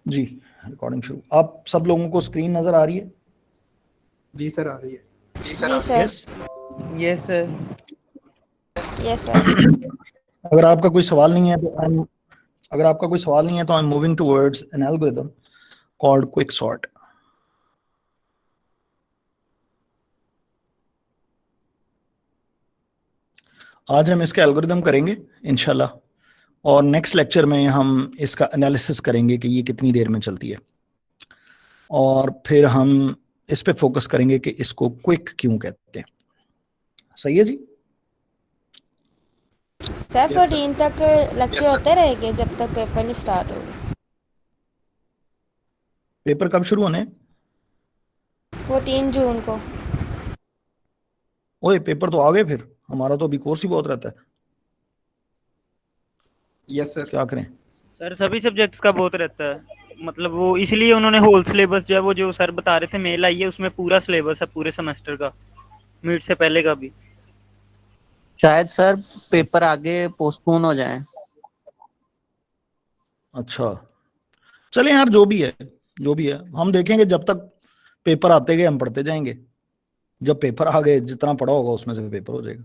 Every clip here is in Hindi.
जी रिकॉर्डिंग शुरू। आप सब लोगों को स्क्रीन नजर आ रही है? जी सर, आ रही है। जी sir. Yes yes sir. Yes sir. अगर आपका कोई सवाल नहीं है तो I am moving towards an algorithm called quick sort. आज हम इसका एल्गोरिथम करेंगे इंशाल्लाह, और नेक्स्ट लेक्चर में हम इसका एनालिसिस करेंगे कि ये कितनी देर में चलती है, और फिर हम इस पे फोकस करेंगे कि इसको क्विक क्यों कहते हैं। सही है जी? सर 14 तक लेक्चर होते रहेंगे जब तक पेपर नहीं स्टार्ट होगा। पेपर कब शुरू होने? 14 जून को। ओए पेपर तो आ गए, फिर हमारा तो अभी कोर्स ही बहुत रहता है। Yes sir. क्या करें? सर सभी सब्जेक्ट्स का बहुत रहता है, मतलब वो इसलिए उन्होंने होल सिलेबस जो है वो जो सर बता रहे थे मेल आई है उसमें पूरा सिलेबस है पूरे सेमेस्टर का, मिड से पहले का भी। शायद सर पेपर आगे पोस्टपोन हो जाए। अच्छा चले यार, जो भी है हम देखेंगे। जब तक पेपर आते गए हम पढ़ते जाएंगे, जब पेपर आ गए जितना पढ़ा होगा उसमें से पेपर हो जाएगा।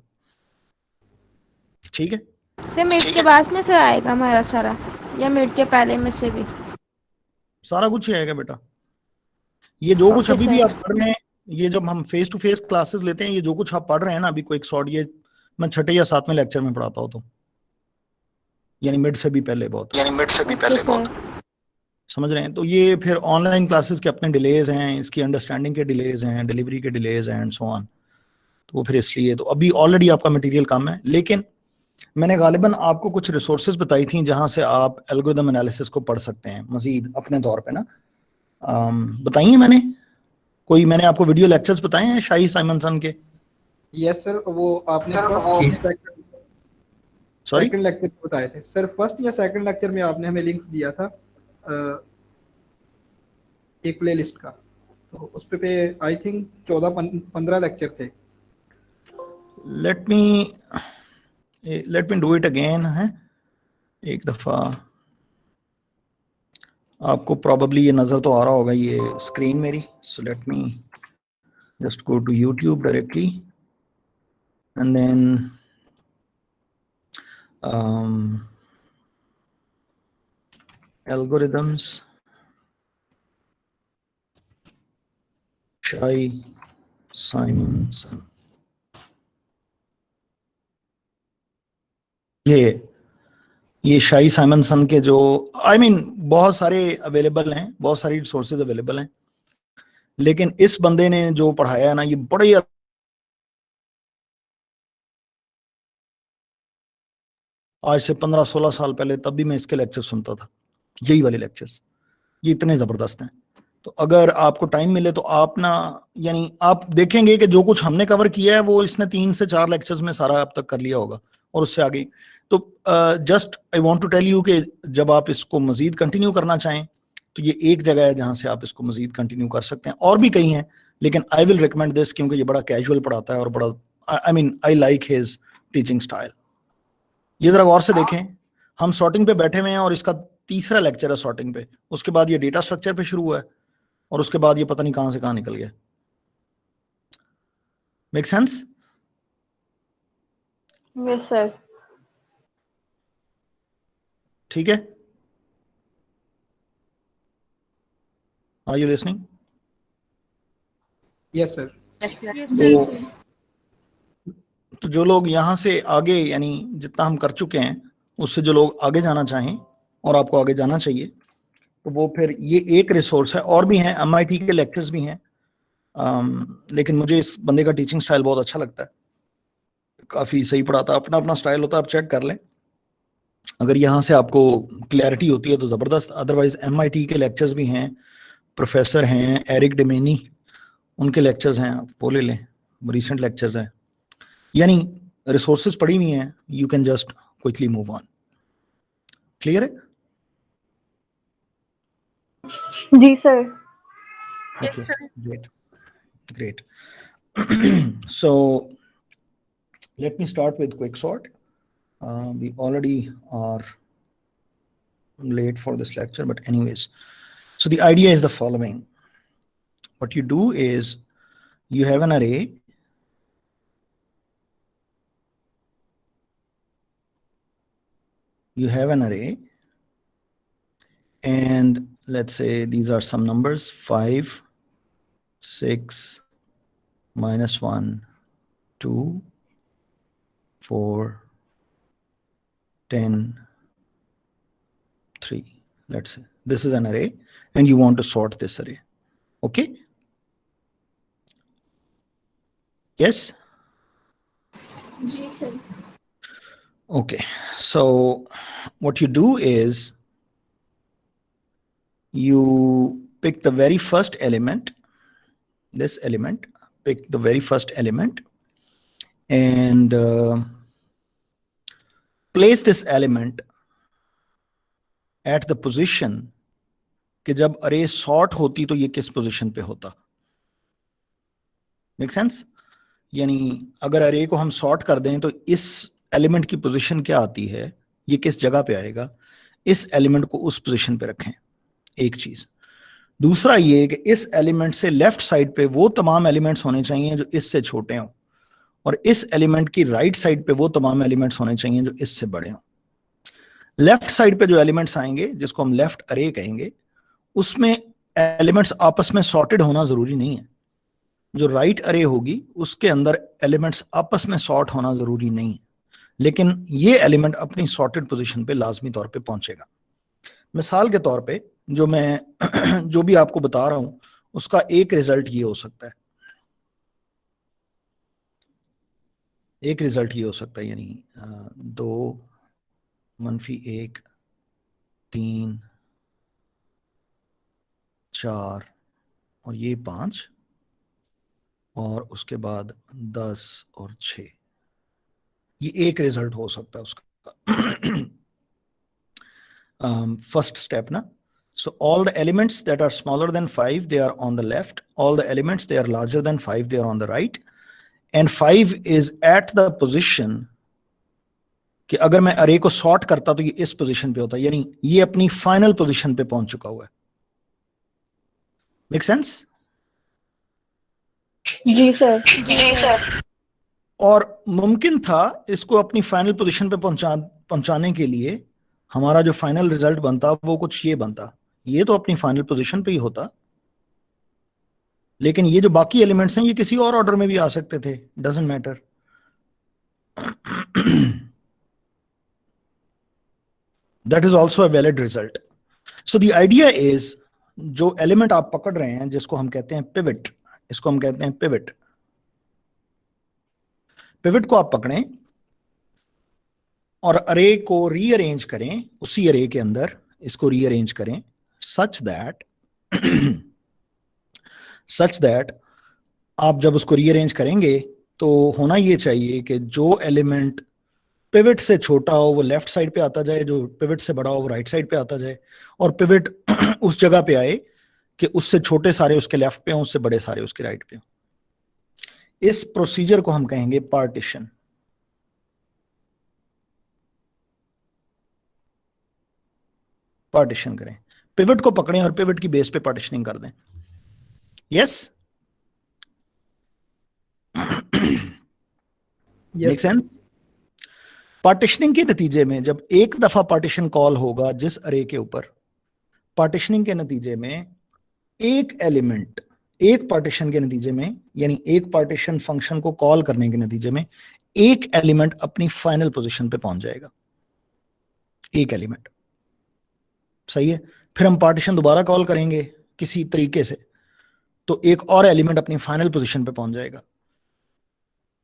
ठीक है? सर मिड के बाद में से आएगा हमारा सारा, या मिड के पहले में से भी? सारा कुछ ही आएगा बेटा। ये जो कुछ ओके अभी भी सर। आप पढ़ रहे हैं, ये जब हम फेस टू फेस क्लासेस लेते हैं, ये जो कुछ आप पढ़ रहे हैं ना अभी क्विक सॉर्ट, ये मैं 6ठे या 7वें लेक्चर में पढ़ाता हूँ, तो यानी मिड से भी पहले बहुत समझ रहे हैं। तो ये फिर ऑनलाइन क्लासेस के अपने डिलेज हैं, इसकी अंडरस्टैंडिंग के डिलेज हैं, डिलीवरी के डिलेज हैं एंड सो ऑन। तो वो फिर इसलिए तो अभी ऑलरेडी आपका मटेरियल कम है, लेकिन मैंने गालिबन आपको कुछ रिसोर्सेज बताई थी जहां से आप एल्गोरिथम एनालिसिस को पढ़ सकते हैं मजीद अपने तौर पे ना। बताई है मैंने कोई, मैंने आपको वीडियो लेक्चर्स बताए हैं शाही साइमनसन के? यस सर, वो आपने सॉरी सेकंड लेक्चर में बताए थे सर। फर्स्ट या सेकंड लेक्चर में आपने हमें लिंक दिया था एक प्लेलिस्ट का, तो उस पे आई थिंक 14-15 लेक्चर थे। Let me do it again है एक दफा। आपको प्रॉब्ली ये नजर तो आ रहा होगा ये स्क्रीन मेरी। So let me just go to YouTube directly and then algorithms Shai Simonson। ये शाही साइमनसन के जो बहुत सारे अवेलेबल हैं, बहुत सारी सोर्सेज अवेलेबल हैं, लेकिन इस बंदे ने जो पढ़ाया है ना ये बड़े, आज से 15-16 साल पहले तब भी मैं इसके लेक्चर सुनता था, यही वाले लेक्चर्स, ये इतने जबरदस्त हैं। तो अगर आपको टाइम मिले तो आप ना, यानी आप देखेंगे कि जो कुछ हमने कवर किया है वो इसने 3 से 4 लेक्चर्स में सारा अब तक कर लिया होगा और उससे आगे। तो just I want to tell you कि जब आप इसको मजीद कंटिन्यू करना चाहें तो ये एक जगह है जहां से आप इसको मजीद कंटिन्यू कर सकते हैं। और भी कई हैं, लेकिन आई विल रिकमेंड दिस क्योंकि ये बड़ा कैजुअल पढ़ाता है और बड़ा I like his teaching style. ये जरा गौर से देखें, हम सॉर्टिंग पे बैठे हुए हैं और इसका तीसरा लेक्चर है सॉर्टिंग पे, उसके बाद ये डेटा स्ट्रक्चर पे शुरू हुआ है और उसके बाद ये पता नहीं कहां से कहां निकल गया। Make sense? Yes sir. ठीक है, are you listening? Yes sir. तो जो लोग यहाँ से आगे, यानी जितना हम कर चुके हैं उससे जो लोग आगे जाना चाहें और आपको आगे जाना चाहिए, तो वो फिर ये एक रिसोर्स है। और भी हैं, MIT के लेक्चर्स भी हैं, लेकिन मुझे इस बंदे का टीचिंग स्टाइल बहुत अच्छा लगता है, काफ़ी सही पढ़ाता है, अपना अपना स्टाइल होता है, आप चेक कर लें। अगर यहाँ से आपको क्लैरिटी होती है तो ज़बरदस्त, अदरवाइज MIT के लेक्चर्स भी हैं, प्रोफेसर हैं एरिक डेमेनी, उनके लेक्चर्स हैं, आप वो ले लें, रिसेंट लेक्चर्स हैं। यानी रिसोर्सेज पड़ी हुई हैं, you can just quickly move on. Clear है? जी sir. Okay, great. So let me start with quicksort. We already are late for this lecture, but anyways, So the idea is the following. What you do is you have an array. You have an array, and let's say these are some numbers: 5, 6, -1, 2, 4, 10, 3. Let's say this is an array, and you want to sort this array. Okay? Yes? जी sir. Okay. So what you do is you pick the very first element, this element, pick the very first element, and place this element at the position कि जब अरे सॉर्ट होती तो ये किस पोजीशन पे होता. Make sense? यानी अगर अरे को हम सॉर्ट कर दें तो इस एलिमेंट की पोजीशन क्या आती है, ये किस जगह पे आएगा, इस एलिमेंट को उस पोजीशन पे रखें. एक चीज. दूसरा ये कि इस एलिमेंट से लेफ्ट साइड पे वो तमाम एलिमेंट्स होने चाहिए जो इससे छोटे हों, और इस एलिमेंट की राइट साइड पे वो तमाम एलिमेंट्स होने चाहिए जो इससे बड़े हों. लेफ्ट साइड पे जो एलिमेंट्स आएंगे, जिसको हम लेफ्ट अरे कहेंगे, उसमें एलिमेंट्स आपस में सॉर्टेड होना जरूरी नहीं है. जो राइट अरे होगी उसके अंदर एलिमेंट्स आपस में सॉर्ट होना जरूरी नहीं है, लेकिन ये एलिमेंट अपनी सॉर्टेड पोजीशन पे लाजमी तौर पे पहुंचेगा. मिसाल के तौर पे जो भी आपको बता रहा हूं उसका एक रिजल्ट ये हो सकता है. एक रिजल्ट ये हो सकता है, यानी 2, -1, 3, 4 और ये 5, और उसके बाद 10 और 6. ये एक रिजल्ट हो सकता है उसका. फर्स्ट स्टेप ना. So all the elements that are smaller than 5, they are on the left. All the elements they are larger than 5, they are on the right. And 5 is at the position कि अगर मैं अरे को सॉर्ट करता तो ये इस पोजीशन पे होता, यानी ये अपनी फाइनल पोजीशन पे पहुंच चुका हुआ है. Make sense? जी सर. जी सर. और मुमकिन था इसको अपनी फाइनल पोजीशन पे पहुंचाने के लिए हमारा जो फाइनल रिजल्ट बनता वो कुछ ये बनता. ये तो अपनी फाइनल पोजीशन पे ही होता, लेकिन ये जो बाकी एलिमेंट्स हैं ये किसी और ऑर्डर में भी आ सकते थे. Doesn't matter. That is also a valid result. So the idea is, जो एलिमेंट आप पकड़ रहे हैं जिसको हम कहते हैं पिवट, इसको हम कहते हैं पिवट. पिवट को आप पकड़ें और अरे को रीअरेंज करें. उसी अरे के अंदर इसको रीअरेंज करें सच दैट आप जब उसको रीअरेंज करेंगे तो होना ये चाहिए कि जो एलिमेंट पिवट से छोटा हो वो लेफ्ट साइड पे आता जाए, जो पिवट से बड़ा हो वो राइट साइड पे आता जाए, और पिवट उस जगह पे आए कि उससे छोटे सारे उसके लेफ्ट पे हों, उससे बड़े सारे उसके राइट पे हों. इस प्रोसीजर को हम कहेंगे पार्टीशन. पार्टीशन करें, पिवट को पकड़ें और पिवट की बेस पे पार्टीशनिंग कर दें. यस? Make sense? पार्टीशनिंग के नतीजे में जब एक दफा पार्टीशन कॉल होगा जिस अरे के ऊपर, पार्टीशनिंग के नतीजे में एक एलिमेंट, एक पार्टीशन के नतीजे में, यानी एक पार्टीशन फंक्शन को कॉल करने के नतीजे में एक एलिमेंट अपनी फाइनल पोजीशन पे पहुंच जाएगा. एक एलिमेंट. सही है? फिर हम पार्टीशन दोबारा कॉल करेंगे किसी तरीके से तो एक और एलिमेंट अपनी फाइनल पोजीशन पे पहुंच जाएगा,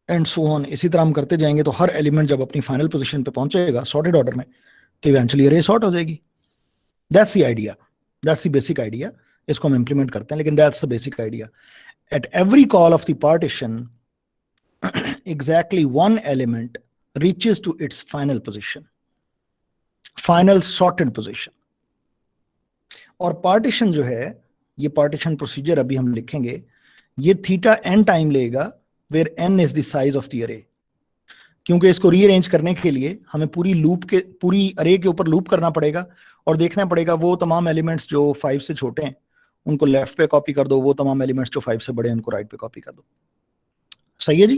एंड सो ऑन. इसी तरह हम करते जाएंगे तो हर एलिमेंट जब अपनी फाइनल पोजीशन पे पहुंचेगा सॉर्टेड ऑर्डर में तो इवेंचुअली अरे सॉर्ट हो जाएगी. That's the idea, that's the basic idea. इसको हम इंप्लीमेंट करते हैं, लेकिन that's the basic idea. At every call of the partition exactly one element reaches to its final position, final sorted position. और पार्टीशन जो है, ये पार्टीशन प्रोसीजर अभी हम लिखेंगे, ये थीटा n टाइम लेगा where n is the size of the array. क्योंकि इसको रीअरेंज करने के लिए हमें पूरी अरे के ऊपर लूप करना पड़ेगा और देखना पड़ेगा वो तमाम एलिमेंट्स जो 5 से छोटे हैं उनको लेफ्ट पे कॉपी कर दो, वो तमाम एलिमेंट्स जो 5 से बड़े हैं उनको राइट पे कॉपी कर दो। सही है जी?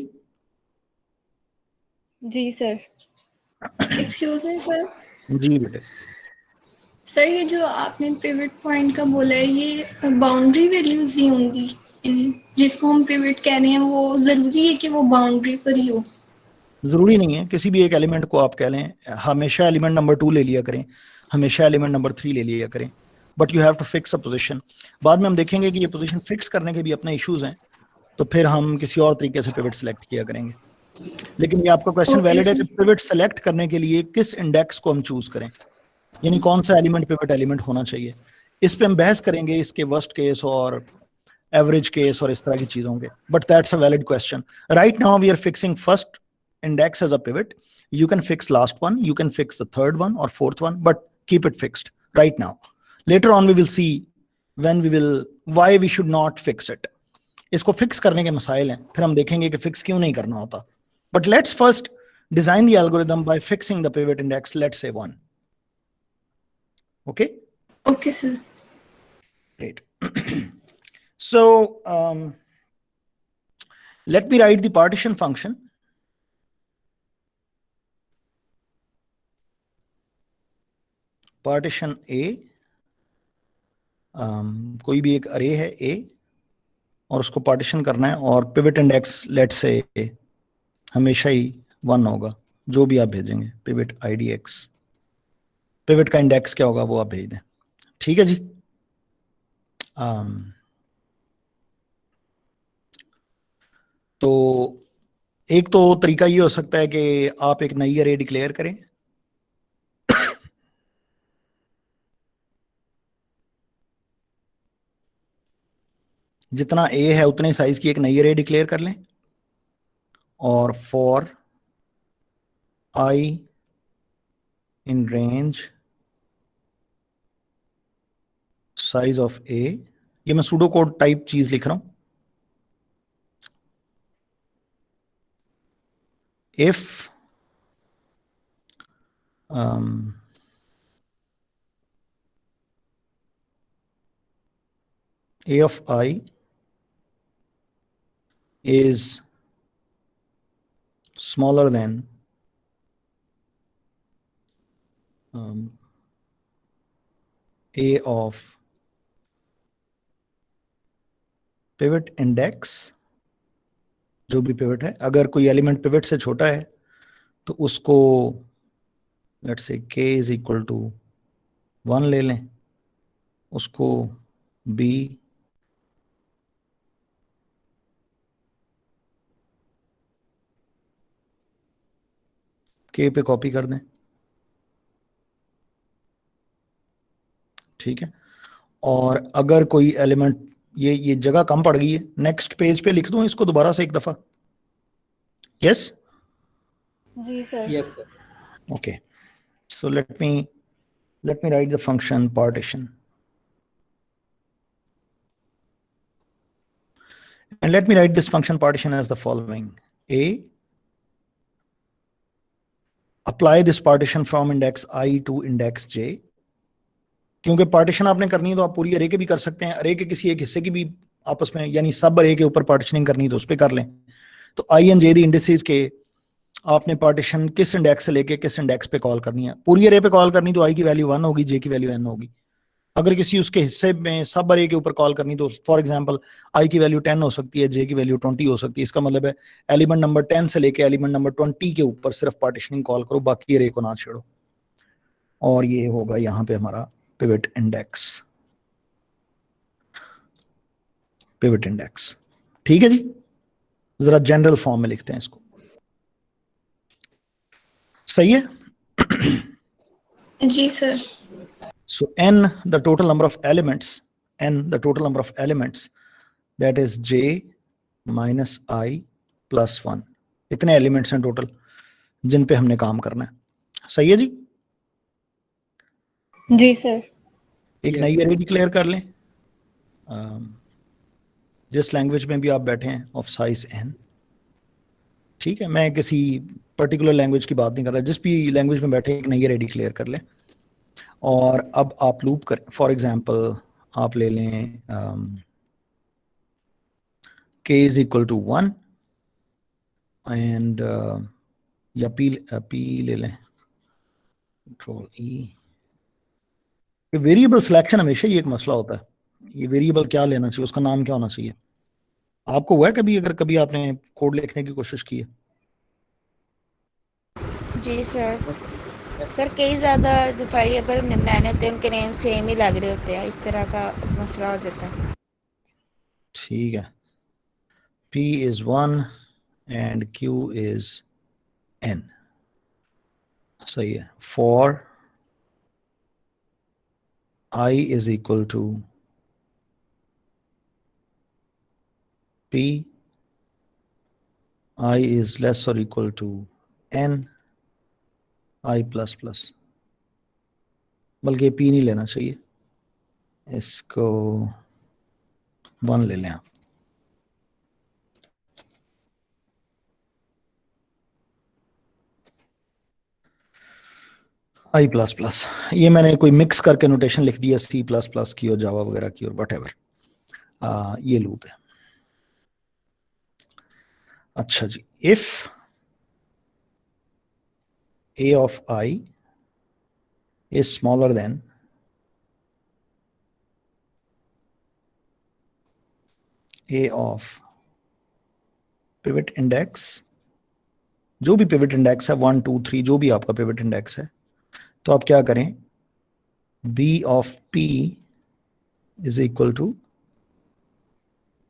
जी सर। Excuse me sir. जी बेटे। सर ये जो आपने पिवट पॉइंट का बोला है ये बाउंड्री वैल्यूज ही होंगी, यानी जिसको हम पिवट कह रहे हैं वो जरूरी है कि वो बाउंड्री पर ही हो? जरूरी नहीं है, किसी भी एक एलिमेंट को आप कह लें, हमेशा एलिमेंट नंबर 2 ले लिया करें, हमेशा एलिमेंट नंबर 3 ले लिया करें, but you have to fix a position. बाद में हम देखेंगे कि ये पोजीशन फिक्स करने के भी अपने इश्यूज हैं, तो फिर हम किसी और तरीके से पिवट सेलेक्ट किया करेंगे। लेकिन ये आपका क्वेश्चन Okay, वैलिड है कि sir. पिवट सेलेक्ट करने के लिए किस इंडेक्स को हम चूज करें, यानी कौन सा एलिमेंट पिवट एलिमेंट होना चाहिए। इस पे हम बहस करेंगे, इसके वर्स्ट केस और एवरेज केस और इस तरह की चीजों के, but that's a valid question. Right now we are fixing first index as a pivot. You can fix last one, you can fix the third one or fourth one, but keep it fixed right now. Later on we will see why we should not fix it. इसको फिक्स करने के मसाइल हैं, फिर हम देखेंगे कि फिक्स क्यों नहीं करना होता। But let's first design the algorithm by fixing the pivot index, let's say 1. Okay? Okay sir. Great. So let me write the partition function. Partition A, कोई भी एक अरे है ए और उसको पार्टीशन करना है, और पिवट इंडेक्स लेट्स से हमेशा ही 1 होगा, जो भी आप भेजेंगे पिवट आईडी एक्स, पिवट का इंडेक्स क्या होगा वो आप भेज दें। ठीक है जी? तो एक तो तरीका ये हो सकता है कि आप एक नई अरे डिक्लेयर करें, जितना ए है उतने साइज की एक नई अरे डिक्लेयर कर लें, और for I in range size of A, ये मैं सूडो कोड टाइप चीज लिख रहा हूं, if a of I is smaller than a of pivot index, जो भी पिवट है, अगर कोई एलिमेंट पिवट से छोटा है तो उसको let's say k is equal to 1 ले लें, उसको b k पे कॉपी कर दें। ठीक है? और अगर कोई एलिमेंट, ये जगह कम पड़ गई है, नेक्स्ट पेज पे लिख दूं इसको दोबारा से एक दफा? यस? जी sir. Yes sir. Okay, so let me write the function partition, and let me write this function partition as the following: a, apply this partition from index I to index j, क्योंकि पार्टीशन आपने करनी है तो आप पूरी अरे के भी कर सकते हैं, अरे के किसी एक हिस्से की भी आपस में, यानी सब अरे के ऊपर पार्टीशनिंग करनी है तो उस पर कर लें। तो आई एंड जे दी इंडिसेस के आपने पार्टीशन किस इंडेक्स से लेके किस इंडेक्स पे कॉल करनी है। पूरी अरे पे कॉल करनी तो आई की वैल्यू 1 होगी, जे की वैल्यू n होगी। अगर किसी उसके हिस्से में सब अरे के ऊपर कॉल करनी तो फॉर एग्जांपल आई की वैल्यू 10 हो सकती है, जे की वैल्यू 20 हो सकती है। इसका मतलब है एलिमेंट नंबर 10 से लेके एलिमेंट नंबर 20 के ऊपर सिर्फ पार्टीशनिंग कॉल करो, बाकी अरे को ना छेड़ो। और ये होगा यहाँ पे हमारा पिवट इंडेक्स, पिवट इंडेक्स। ठीक है जी? जरा जनरल फॉर्म में लिखते हैं इसको। सही है? जी sir. So n the total number of elements, that is j minus I plus 1, इतने एलिमेंट्स हैं टोटल जिन पे हमने काम करना है। सही है जी? जी सर। एक Yes, नई sir. अरे डिक्लेयर कर लें, जिस लैंग्वेज में भी आप बैठे हैं, ऑफ साइज n। ठीक है, मैं किसी पर्टिकुलर लैंग्वेज की बात नहीं कर रहा, जिस भी लैंग्वेज में बैठे एक नई रेडी क्लियर कर लें। और अब आप लूप करें, फॉर एग्जांपल आप ले लें k is equal to 1 and या p ले लें, कंट्रोल E। वेरिएबल सिलेक्शन हमेशा ही एक मसला होता है, ये वेरिएबल क्या लेना चाहिए, उसका नाम क्या होना चाहिए। आपको हुआ है कभी, अगर कभी आपने कोड लिखने की कोशिश की है? जी सर। सर कई ज़्यादा जो वेरिएबल बनाने होते हैं उनके नेम सेम ही लग रहे होते हैं, इस तरह का मसला हो जाता है। ठीक है, p is 1 and q is n, सही है। for I is equal to p, I is less or equal to n, I plus plus, बल्कि p नहीं लेना चाहिए, इसको 1 ले लें आप। आई प्लस प्लस, ये मैंने कोई मिक्स करके नोटेशन लिख दिया सी प्लस प्लस की और जावा वगैरह की और वट एवर, ये लूप है। अच्छा जी, if a of I is smaller than a of pivot index, जो भी पिवट इंडेक्स है 1 2 3, जो भी आपका पिवट इंडेक्स है, तो आप क्या करें, b of p is equal to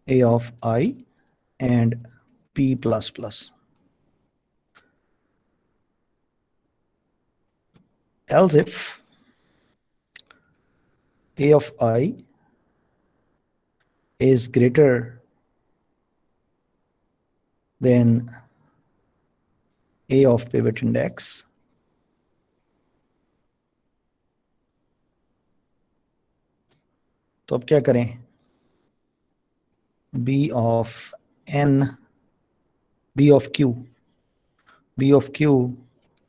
a of I and p plus plus, else if a of I is greater than a of pivot index, तो अब क्या करें, b of n, b of q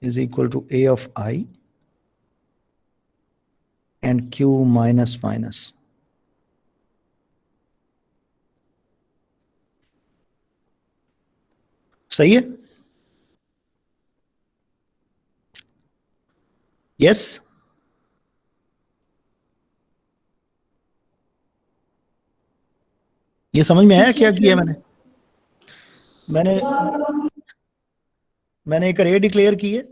is equal to a of I and q minus minus, सही है? यस? ये समझ में आया जी क्या सर। किया मैंने मैंने एक अरे डिक्लेयर की है,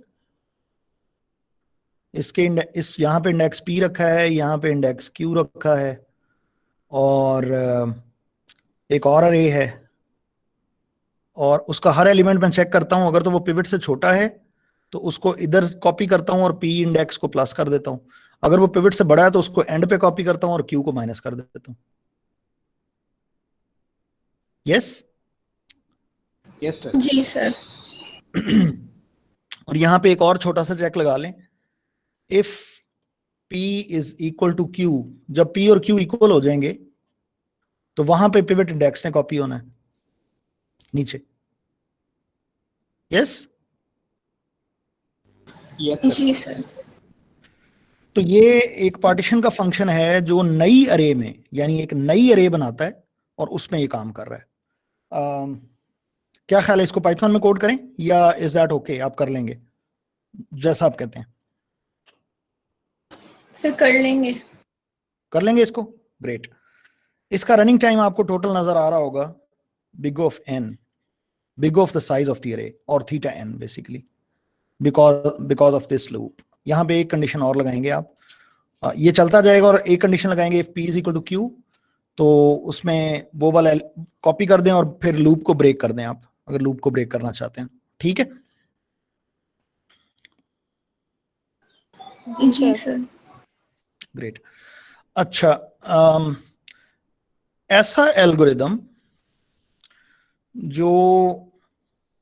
इसके इस यहाँ पे इंडेक्स p रखा है, यहाँ पे इंडेक्स q रखा है, और एक और अरे है, और उसका हर एलिमेंट मैं चेक करता हूं, अगर तो वो पिवट से छोटा है तो उसको इधर कॉपी करता हूं और p इंडेक्स को प्लस कर देता हूं, अगर वो पिवट से बड़ा है तो उसको एंड पे कॉपी करता हूं और q को माइनस कर देता हूं। यस? Yes sir. जी सर। और यहां पे एक और छोटा सा चेक लगा लें, if p is equal to q, जब p और q इक्वल हो जाएंगे तो वहां पे पिवट इंडेक्स ने कॉपी होना है नीचे। यस? Yes sir. जी सर। तो ये एक पार्टीशन का फंक्शन है जो नई अरे में, यानी एक नई अरे बनाता है और उसमें ये काम कर रहा है। क्या ख्याल है, इसको पाइथन में कोड करें या इज दैट ओके, आप कर लेंगे जैसा आप कहते हैं? सर कर लेंगे। कर लेंगे इसको, ग्रेट। इसका रनिंग टाइम आपको टोटल नजर आ रहा होगा, big of n, big of the size of the अरे, और theta n basically, because of this loop. यहाँ पे एक कंडीशन और लगाएंगे आप, ये चलता जाएगा, और एक कंडीशन लगाएंगे if p is equal to q, तो उसमें वो वाला कॉपी कर दें और फिर लूप को ब्रेक कर दें आप, अगर लूप को ब्रेक करना चाहते हैं। ठीक है? जी सर। ग्रेट। अच्छा, ऐसा एल्गोरिदम जो,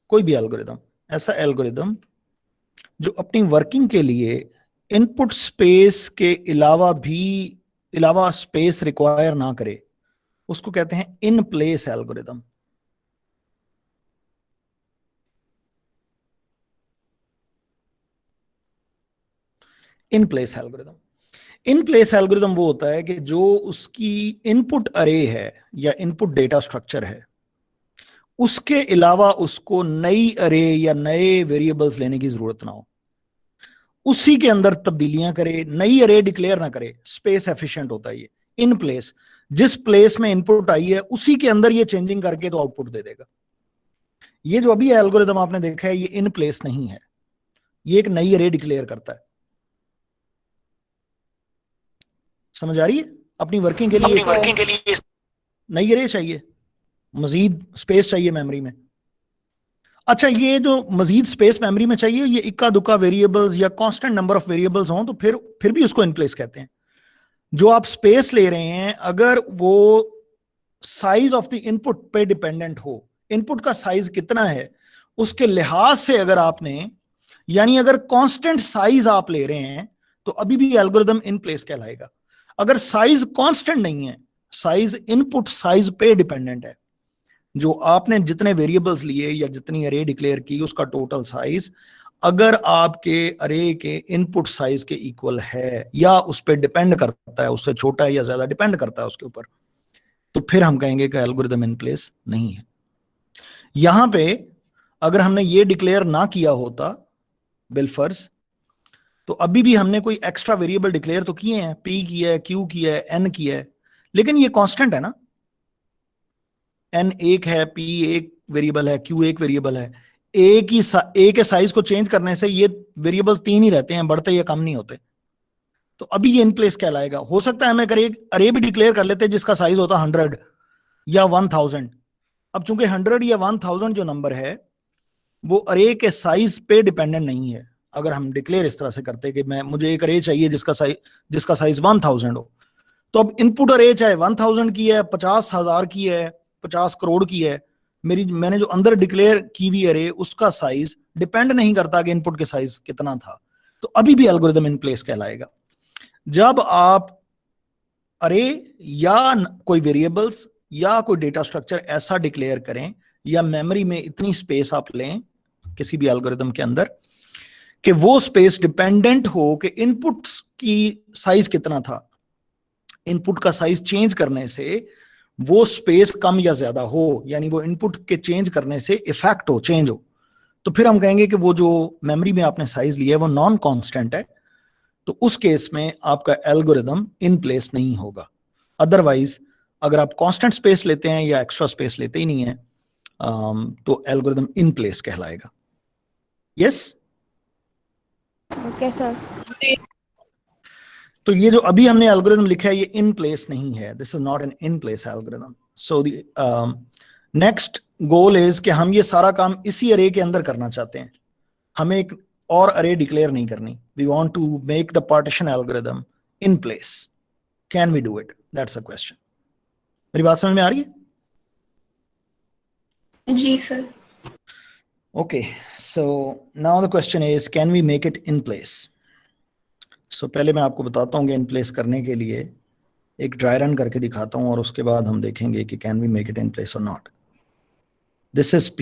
कोई भी एल्गोरिदम, ऐसा एल्गोरिदम जो अपनी वर्किंग के लिए इनपुट स्पेस के अलावा स्पेस रिक्वायर ना करे, उसको कहते हैं in place algorithm. In place algorithm. In place algorithm वो होता है कि जो उसकी इनपुट अरे है या इनपुट डेटा स्ट्रक्चर है, उसके अलावा उसको नई अरे या नए वेरिएबल्स लेने की जरूरत ना हो, उसी के अंदर तब्दीलियां करे, नई अरे डिक्लेयर ना करे। स्पेस एफिशिएंट होता है ये। इन प्लेस, जिस प्लेस में इनपुट आई है उसी के अंदर ये चेंजिंग करके तो आउटपुट दे देगा। ये जो अभी एल्गोरिदम आपने देखा है ये इन प्लेस नहीं है, ये एक नई अरे डिक्लेयर करता है। समझ आ रही है? अपनी वर्किंग के लिए नई अरे चाहिए, मजीद स्पेस चाहिए मेमोरी में। अच्छा, ये जो मजीद स्पेस मेमोरी में चाहिए, ये इक्का दुक्का वेरिएबल्स या कांस्टेंट नंबर ऑफ वेरिएबल्स हों तो फिर भी उसको इन प्लेस कहते हैं। जो आप स्पेस ले रहे हैं अगर वो साइज ऑफ द इनपुट पे डिपेंडेंट हो, इनपुट का साइज कितना है उसके लिहाज से अगर आपने, यानी अगर कांस्टेंट साइज आप ले रहे हैं तो अभी भी एल्गोरिदम इन प्लेस कहलाएगा। अगर साइज कांस्टेंट नहीं है, साइज इनपुट साइज पे डिपेंडेंट है, जो आपने जितने वेरिएबल्स लिए या जितनी अरे डिक्लेयर की उसका टोटल साइज अगर आपके अरे के इनपुट साइज के इक्वल है या उस पर डिपेंड करता है, उससे छोटा है या ज्यादा डिपेंड करता है उसके ऊपर, तो फिर हम कहेंगे कि एल्गोरिदम इन प्लेस नहीं है। यहां पे अगर हमने ये डिक्लेयर ना किया होता बिलफर्ज, तो अभी भी हमने कोई एक्स्ट्रा वेरिएबल डिक्लेयर तो किए हैं, पी किया है, क्यू किया है, एन किया है, लेकिन ये कांस्टेंट है ना। एन एक है, पी एक वेरिएबल है, क्यू एक वेरिएबल है। ए के साइज को चेंज करने से ये वेरिएबल्स 3 ही रहते हैं, बढ़ते या कम नहीं होते। तो अभी ये इन प्लेस कहलाएगा। हो सकता है हमें अरे भी डिक्लेयर कर लेते जिसका साइज होता 100 या 1000। अब चूंकि 100 या 1000 जो नंबर है वो अरे के साइज पे डिपेंडेंट नहीं है। अगर हम डिक्लेयर इस तरह से करते कि मुझे एक अरे चाहिए जिसका साइज 1000 हो, तो अब इनपुट अरे चाहे 1000 की है, 50,000 की है, 50 करोड़ की है, मैंने जो अंदर डिक्लेयर की हुई अरे उसका साइज डिपेंड नहीं करता कि इनपुट के साइज कितना था, तो अभी भी एल्गोरिदम इन प्लेस कहलाएगा। जब आप अरे या कोई वेरिएबल्स या कोई डेटा स्ट्रक्चर ऐसा डिक्लेयर करें या मेमोरी में इतनी स्पेस आप लें किसी भी एल्गोरिदम के अंदर कि वो स्पेस डिपेंडेंट हो कि इनपुट्स की साइज कितना था, इनपुट का साइज चेंज करने से वो स्पेस कम या ज्यादा हो, यानी वो इनपुट के चेंज करने से इफेक्ट हो, चेंज हो, तो फिर हम कहेंगे कि वो जो मेमोरी में आपने साइज लिया है वो नॉन कांस्टेंट है, तो उस केस में आपका एल्गोरिदम इन प्लेस नहीं होगा। अदरवाइज अगर आप कांस्टेंट स्पेस लेते हैं या एक्स्ट्रा स्पेस लेते ही नहीं है तो एल्गोरिदम इन प्लेस कहलाएगा। Yes, okay sir. तो ये जो अभी हमने एल्गोरिदम लिखा है ये इन प्लेस नहीं है, this is not an in place algorithm. So the next goal is कि हम ये सारा काम इसी अरे के अंदर करना चाहते हैं, हमें एक और अरे डिक्लेयर नहीं करनी। We want to make the partition algorithm in place. Can we do it? That's a question. मेरी बात समझ में आ रही है? जी sir. Okay, so now the question is can we make it in place. So पहले मैं आपको बताता हूँ कि इन प्लेस करने के लिए एक ड्राई रन करके दिखाता हूँ और उसके बाद हम देखेंगे कि can we make it in place और not. This is P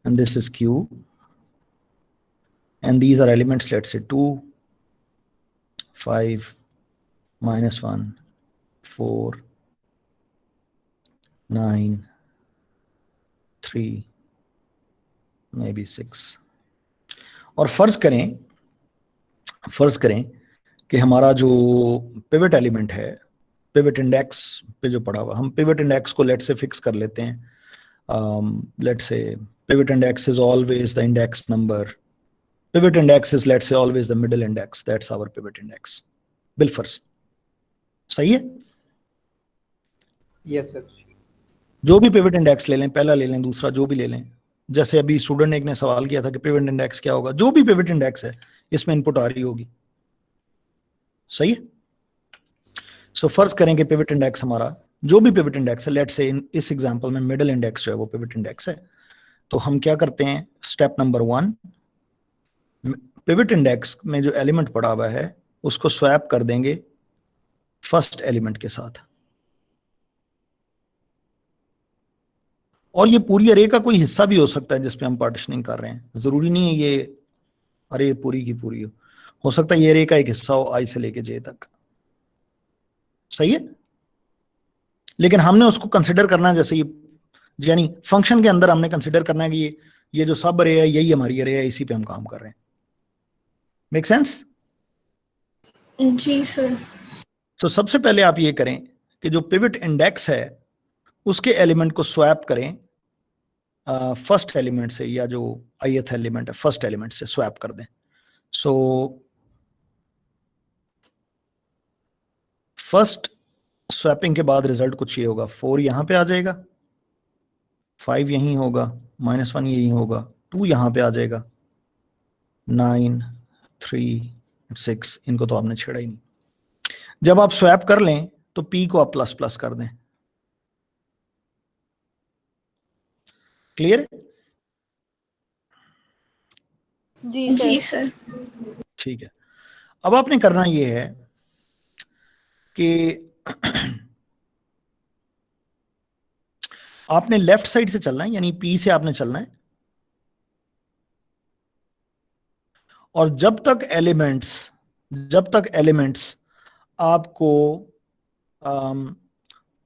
and this is Q and these are elements, let's say 2, 5, -1, 4, 9, 3, maybe 6। और फर्ज करें कि हमारा जो पिवट एलिमेंट है, पिवट इंडेक्स पे जो पड़ा हुआ, हम पिवट इंडेक्स को लेट से फिक्स कर लेते हैं। लेट से pivot index is always the index number. Pivot index is, let's say, always the middle index. That's our pivot index. बिलफर्स सही है? Yes sir. जो भी पिवट इंडेक्स ले लें, पहला ले लें, दूसरा जो भी ले लें, जैसे अभी स्टूडेंट एक ने सवाल किया था कि पिवट इंडेक्स क्या होगा, जो भी पिवट इंडेक्स है इसमें इनपुट आ रही होगी। सही है? सो फर्ज करें कि पिवट इंडेक्स हमारा जो भी पिवट इंडेक्स है, लेट्स से इस एग्जांपल में मिडिल इंडेक्स जो है वो पिवट इंडेक्स है, तो हम क्या करते हैं, स्टेप नंबर 1, पिवट इंडेक्स में जो एलिमेंट पड़ा हुआ है उसको स्वैप कर देंगे फर्स्ट एलिमेंट के साथ। और ये पूरी अरे का कोई हिस्सा भी हो सकता है जिसपे हम पार्टीशनिंग कर रहे हैं, जरूरी नहीं है ये अरे ये पूरी की पूरी हो सकता है ये रे का एक हिस्सा हो आई से लेके जे तक, सही है। लेकिन हमने उसको कंसिडर करना है, जैसे ये यानी फंक्शन के अंदर हमने कंसिडर करना है कि ये जो सब अरे है यही हमारी अरे है, इसी पे हम काम कर रहे हैं। Make sense? जी सर। तो सबसे पहले आप ये करें कि जो पिवट इंडेक्स है उसके एलिमेंट को स्वैप करें फर्स्ट एलिमेंट से, या जो ith एलिमेंट है फर्स्ट एलिमेंट से स्वैप कर दें। सो फर्स्ट स्वैपिंग के बाद रिजल्ट कुछ ये होगा, 4 यहां पे आ जाएगा, 5 यहीं होगा, -1 यहीं होगा, 2 यहां पे आ जाएगा, 9 3 6 इनको तो आपने छेड़ा ही नहीं। जब आप स्वैप कर लें तो p को आप प्लस प्लस कर दें। क्लियर? जी सर। ठीक है। अब आपने करना ये है कि आपने लेफ्ट साइड से चलना है, यानी P से आपने चलना है, और जब तक एलिमेंट्स आपको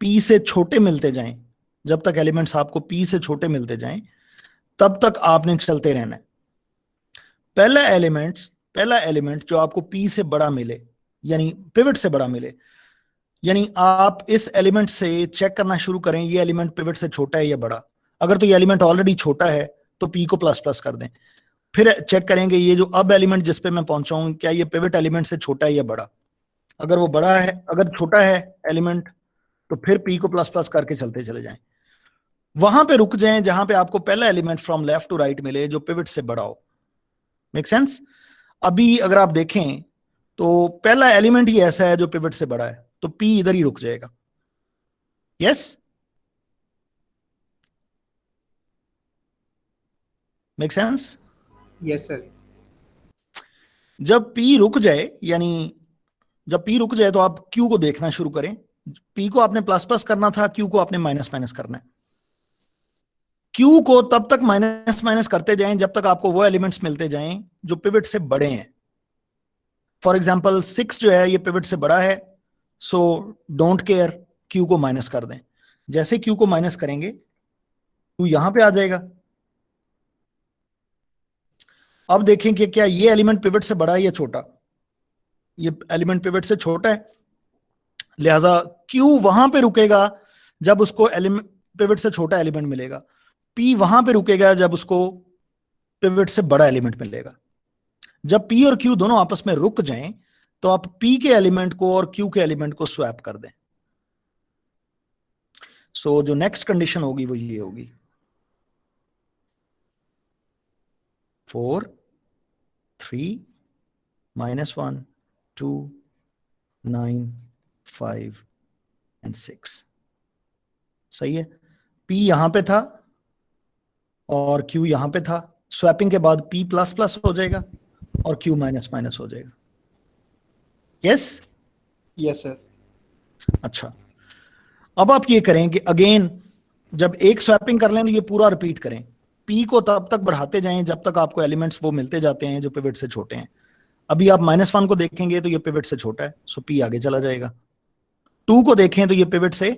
P से छोटे मिलते जाएं, जब तक एलिमेंट्स आपको P से छोटे मिलते जाएं तब तक आपने चलते रहना है। पहला एलिमेंट जो आपको P से बड़ा मिले, यानी पिवट से बड़ा मिले, यानी आप इस एलिमेंट से चेक करना शुरू करें ये एलिमेंट पिवट से छोटा है या बड़ा। अगर तो ये एलिमेंट ऑलरेडी छोटा है तो P को प्लस प्लस कर दें। फिर चेक करेंगे ये जो अब एलिमेंट जिस पे मैं पहुंचा हूं क्या ये पिवट एलिमेंट से छोटा है या बड़ा। अगर वो बड़ा है, अगर छोटा है एलिमेंट तो फिर P को प्लस प्लस करके चलते चले जाएं। वहां पे रुक जाएं जहां पे आपको पहला element from left to right मिले जो पिवट से बड़ा हो। Make sense? अभी अगर आप देखें तो पहला एलिमेंट ही ऐसा है जो पिवट से बड़ा है, तो P इधर ही रुक जाएगा। Yes? Make sense? Yes sir. जब P रुक जाए, यानी जब P रुक जाए तो आप Q को देखना शुरू करें। P को आपने प्लस प्लस करना था, Q को आपने माइनस माइनस करना है। Q को तब तक माइनस माइनस करते जाएं जब तक आपको वो एलिमेंट्स मिलते जाएं जो पिवट से बड़े हैं। फॉर एग्जाम्पल 6 जो है ये पिवट से बड़ा है, सो डोंट केयर, Q को माइनस कर दें। जैसे Q को माइनस करेंगे Q यहां पे आ जाएगा। अब देखें कि क्या ये एलिमेंट पिवट से बड़ा है या छोटा। ये एलिमेंट पिवट से छोटा है, लिहाजा Q वहां पे रुकेगा जब उसको पिवट से छोटा एलिमेंट मिलेगा। P वहां पे रुकेगा जब उसको पिवट से बड़ा एलिमेंट मिलेगा। जब P और Q दोनों आपस में रुक जाएं तो आप P के एलिमेंट को और Q के एलिमेंट को स्वैप कर दें। सो जो नेक्स्ट कंडीशन होगी वो ये होगी, 4 3 -1 2 9 5 and 6। सही है? P यहां पे था और Q यहां पे था। स्वैपिंग के बाद P प्लस प्लस हो जाएगा और Q माइनस माइनस हो जाएगा। यस? Yes sir. अच्छा, अब आप ये करें कि अगेन जब एक स्वैपिंग कर लें तो ये पूरा रिपीट करें। P को तब तक बढ़ाते जाएं जब तक आपको एलिमेंट्स वो मिलते जाते हैं जो पिवट से छोटे हैं। अभी आप -1 को देखेंगे तो ये पिवट से छोटा है, सो P आगे चला जाएगा। 2 को देखें तो ये पिवट से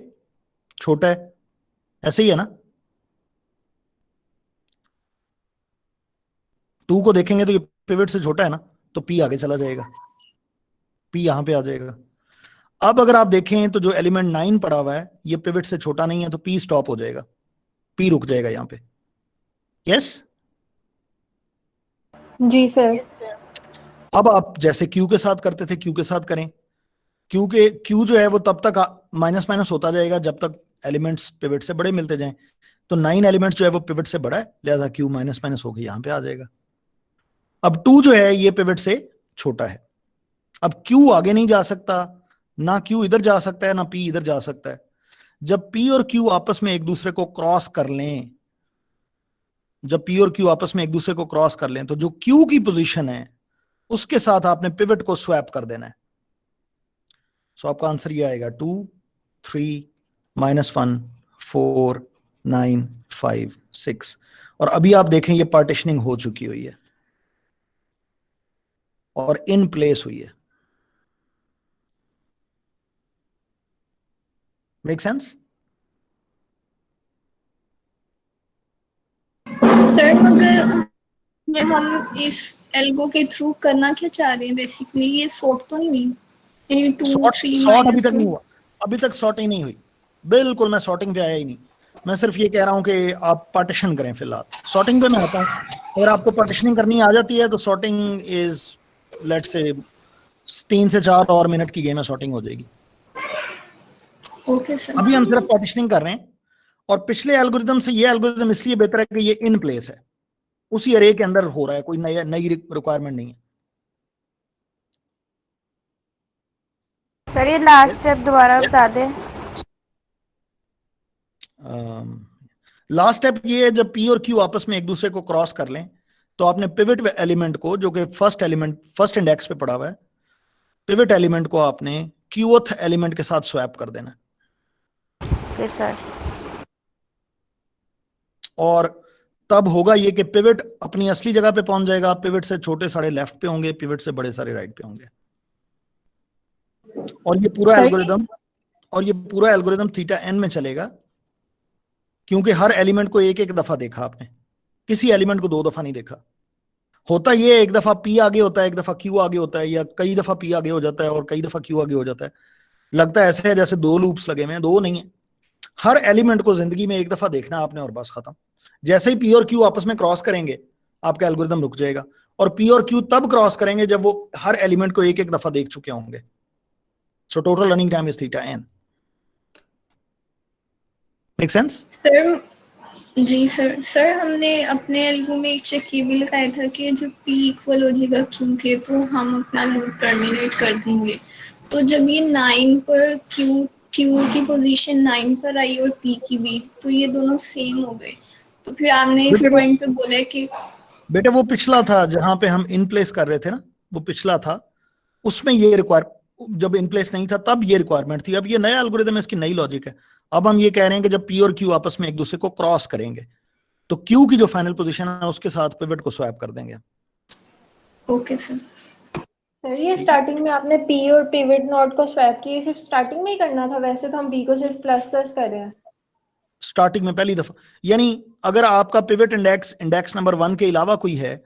छोटा है, ऐसे ही है ना। 2 को देखेंगे तो ये पिवट से छोटा है ना, तो P आगे चला जाएगा, P यहां पे आ जाएगा। अब अगर आप देखें तो जो एलिमेंट 9 पड़ा हुआ है ये पिवट से छोटा नहीं है, तो P स्टॉप हो जाएगा, P रुक जाएगा यहां पे। यस? जी सर। अब आप जैसे Q के साथ करते थे Q के साथ करें। Q जो है वो तब तक माइनस माइनस होता जाएगा जब तक एलिमेंट्स पिवट से बड़े मिलते जाएं। तो 9 एलिमेंट्स जो है वो पिवट से बड़ा है, लिहाजा Q माइनस माइनस होकर यहां पे आ जाएगा। अब 2 जो है ये पिवट से छोटा है। अब Q आगे नहीं जा सकता, ना Q इधर जा सकता है, ना P इधर जा सकता है। जब P और Q आपस में एक दूसरे को क्रॉस कर लें, जब P और Q आपस में एक दूसरे को क्रॉस कर लें तो जो Q की पोजीशन है उसके साथ आपने पिवट को स्वैप कर देना है। सो आपका आंसर ये आएगा 2 3 -1 4 9 5 6। और अभी आप देखें ये पार्टीशनिंग हो चुकी हुई है। और इन प्लेस हुई है। Make sense? सर मगर ये हम इस एल्गो के थ्रू करना क्या चाह रहे हैं बेसिकली, ये सॉर्ट तो नहीं हुई यानी 2 3 सॉर्ट अभी माइनस तक नहीं हुआ, अभी तक सॉर्टिंग नहीं हुई, बिल्कुल मैं सॉर्टिंग पे आया ही नहीं। मैं सिर्फ ये कह रहा हूं कि आप पार्टीशन करें। फिलहाल सॉर्टिंग पे मैं आता हूं। अगर आपको पार्टीशनिंग करनी आ जाती है तो सॉर्टिंग इज लेट्स से 3 से 4 और मिनट की गेम है, सॉर्टिंग हो जाएगी। Okay sir. अभी हम सिर्फ पार्टीशनिंग कर रहे हैं। और पिछले एल्गोरिदम से ये एल्गोरिदम इसलिए बेहतर है कि ये इन प्लेस है, उसी अरे के अंदर हो रहा है, कोई नई रिक्वायरमेंट नहीं है। सर ये लास्ट स्टेप दोबारा बता दें। लास्ट स्टेप ये है, जब पी और क्यू आपस में एक दूसरे को क्रॉस कर लें तो आपने पिवट एलिमेंट को, जो कि फर्स्ट इंडेक्स पे पड़ा हुआ है, पिवट एलिमेंट को आपने क्यूथ एलिमेंट के साथ स्वैप कर देना। Okay sir. और तब होगा ये कि पिवट अपनी असली जगह पे पहुंच जाएगा। पिवट से छोटे सारे लेफ्ट पे होंगे, पिवट से बड़े सारे राइट पे होंगे। और ये पूरा एल्गोरिदम थीटा एन में चलेगा, क्योंकि हर एलिमेंट को एक एक दफा देखा आपने, किसी एलिमेंट को 2 दफा नहीं देखा। होता ये एक दफा पी आगे होता है, एक दफा क्यू आगे होता है, या कई दफा पी आगे हो जाता है और कई दफा क्यू आगे हो जाता है। लगता है ऐसे है जैसे 2 लूप्स लगे हुए हैं, 2 नहीं है। हर एलिमेंट को जिंदगी में एक दफा देखना आपने और बस खत्म। जैसे ही पी और क्यू आपस में क्रॉस करेंगे आपका एल्गोरिदम रुक जाएगा। और पी और क्यू तब क्रॉस करेंगे जब वो हर एलिमेंट को एक एक दफा देख चुके होंगे। So total running time is theta n. Make sense? Sir जी सर हमने अपने एल्गो में एक चेक ये भी लगाया था कि जब p इक्वल हो जाएगा q के तो हम अपना लूप टर्मिनेट कर देंगे। तो जब ये 9 पर q की पोजीशन 9 पर आई और p की भी, तो ये दोनों सेम हो गए। तो फिर आपने इस पॉइंट पे बोला कि बेटे वो पिछला था जहां पे हम इन प्लेस कर रहे थे ना, वो पिछला था, उसमें ये जब इन प्लेस नहीं था तब ये रिक्वायरमेंट थी। अब ये नया एल्गोरिदम है, इसकी नई लॉजिक है। अब हम ये कह रहे हैं कि जब पी और क्यू आपस में एक दूसरे को क्रॉस करेंगे तो क्यू की जो फाइनल पोजीशन है उसके साथ पिवट को स्वैप कर देंगे। ओके सर ये स्टार्टिंग में आपने पी और पिवट नोड को स्वैप किया, सिर्फ स्टार्टिंग में ही करना था? वैसे तो हम बी को सिर्फ प्लस प्लस कर रहे हैं। स्टार्टिंग में पहली दफा, यानी अगर आपका पिवट इंडेक्स नंबर 1 के अलावा कोई है,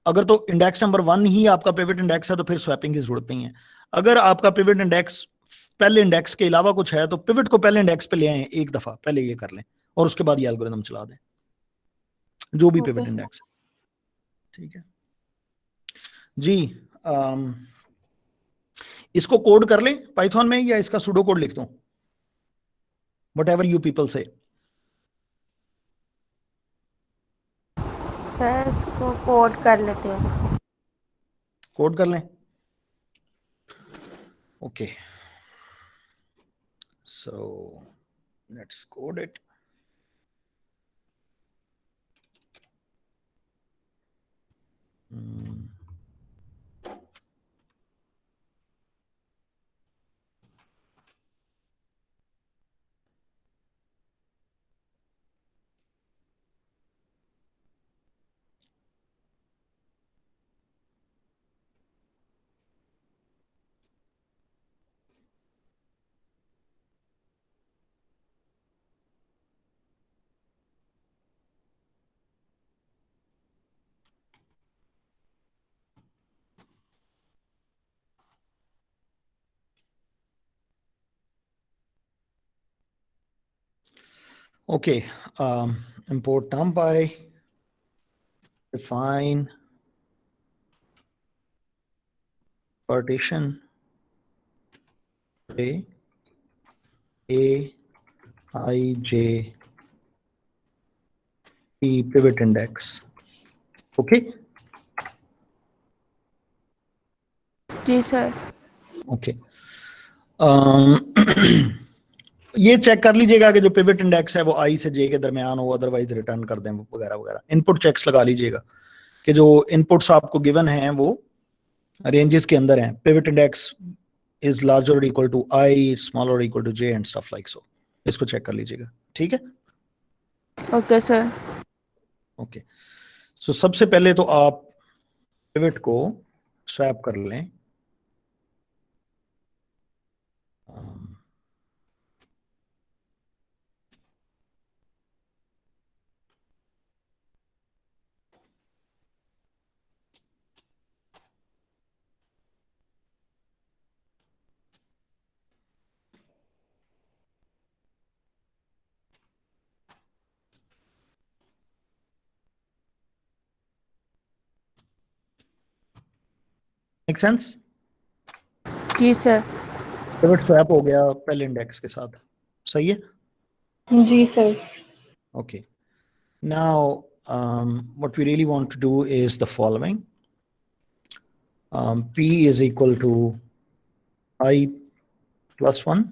अगर तो इंडेक्स नंबर 1 ही आपका पिवट इंडेक्स है तो फिर स्वैपिंग की जरूरत नहीं है। अगर आपका पिवट इंडेक्स पहले इंडेक्स के अलावा कुछ है तो पिवट को पहले इंडेक्स पे ले आए, एक दफा पहले ये कर लें और उसके बाद ये एल्गोरिथम चला दें, जो भी पिवट इंडेक्स है। ठीक है जी। इसको कोड कर लें पाइथन में या इसका सूडो कोड लिख दूं? व्हाटएवर यू पीपल से। सर इसको कोड कर लेते हैं। कोड कर लें। Okay so let's code it. Okay, import numpy, define partition A I J P pivot index. Okay. जी सर। ओके ये चेक कर लीजिएगा कि जो पिवट इंडेक्स है वो आई से जे के दरमियान हो, अदरवाइज रिटर्न कर दें वगैरह वगैरह। इनपुट चेक्स लगा लीजिएगा कि जो इनपुट्स आपको गिवन हैं वो रेंजेस के अंदर हैं। पिवट इंडेक्स इज लार्जर और इक्वल टू आई, स्मॉलर और equal to j and stuff like so. इसको चेक कर लीजिएगा। ठीक है ओके सर। ओके सो सबसे पहले तो आप पिवट को स्वैप कर लें मेक सेंस? जी सर। पिवट स्वैप हो गया पहले इंडेक्स के साथ, सही है? जी sir. Okay. Now, what we really want to do is the following. P is equal to I plus 1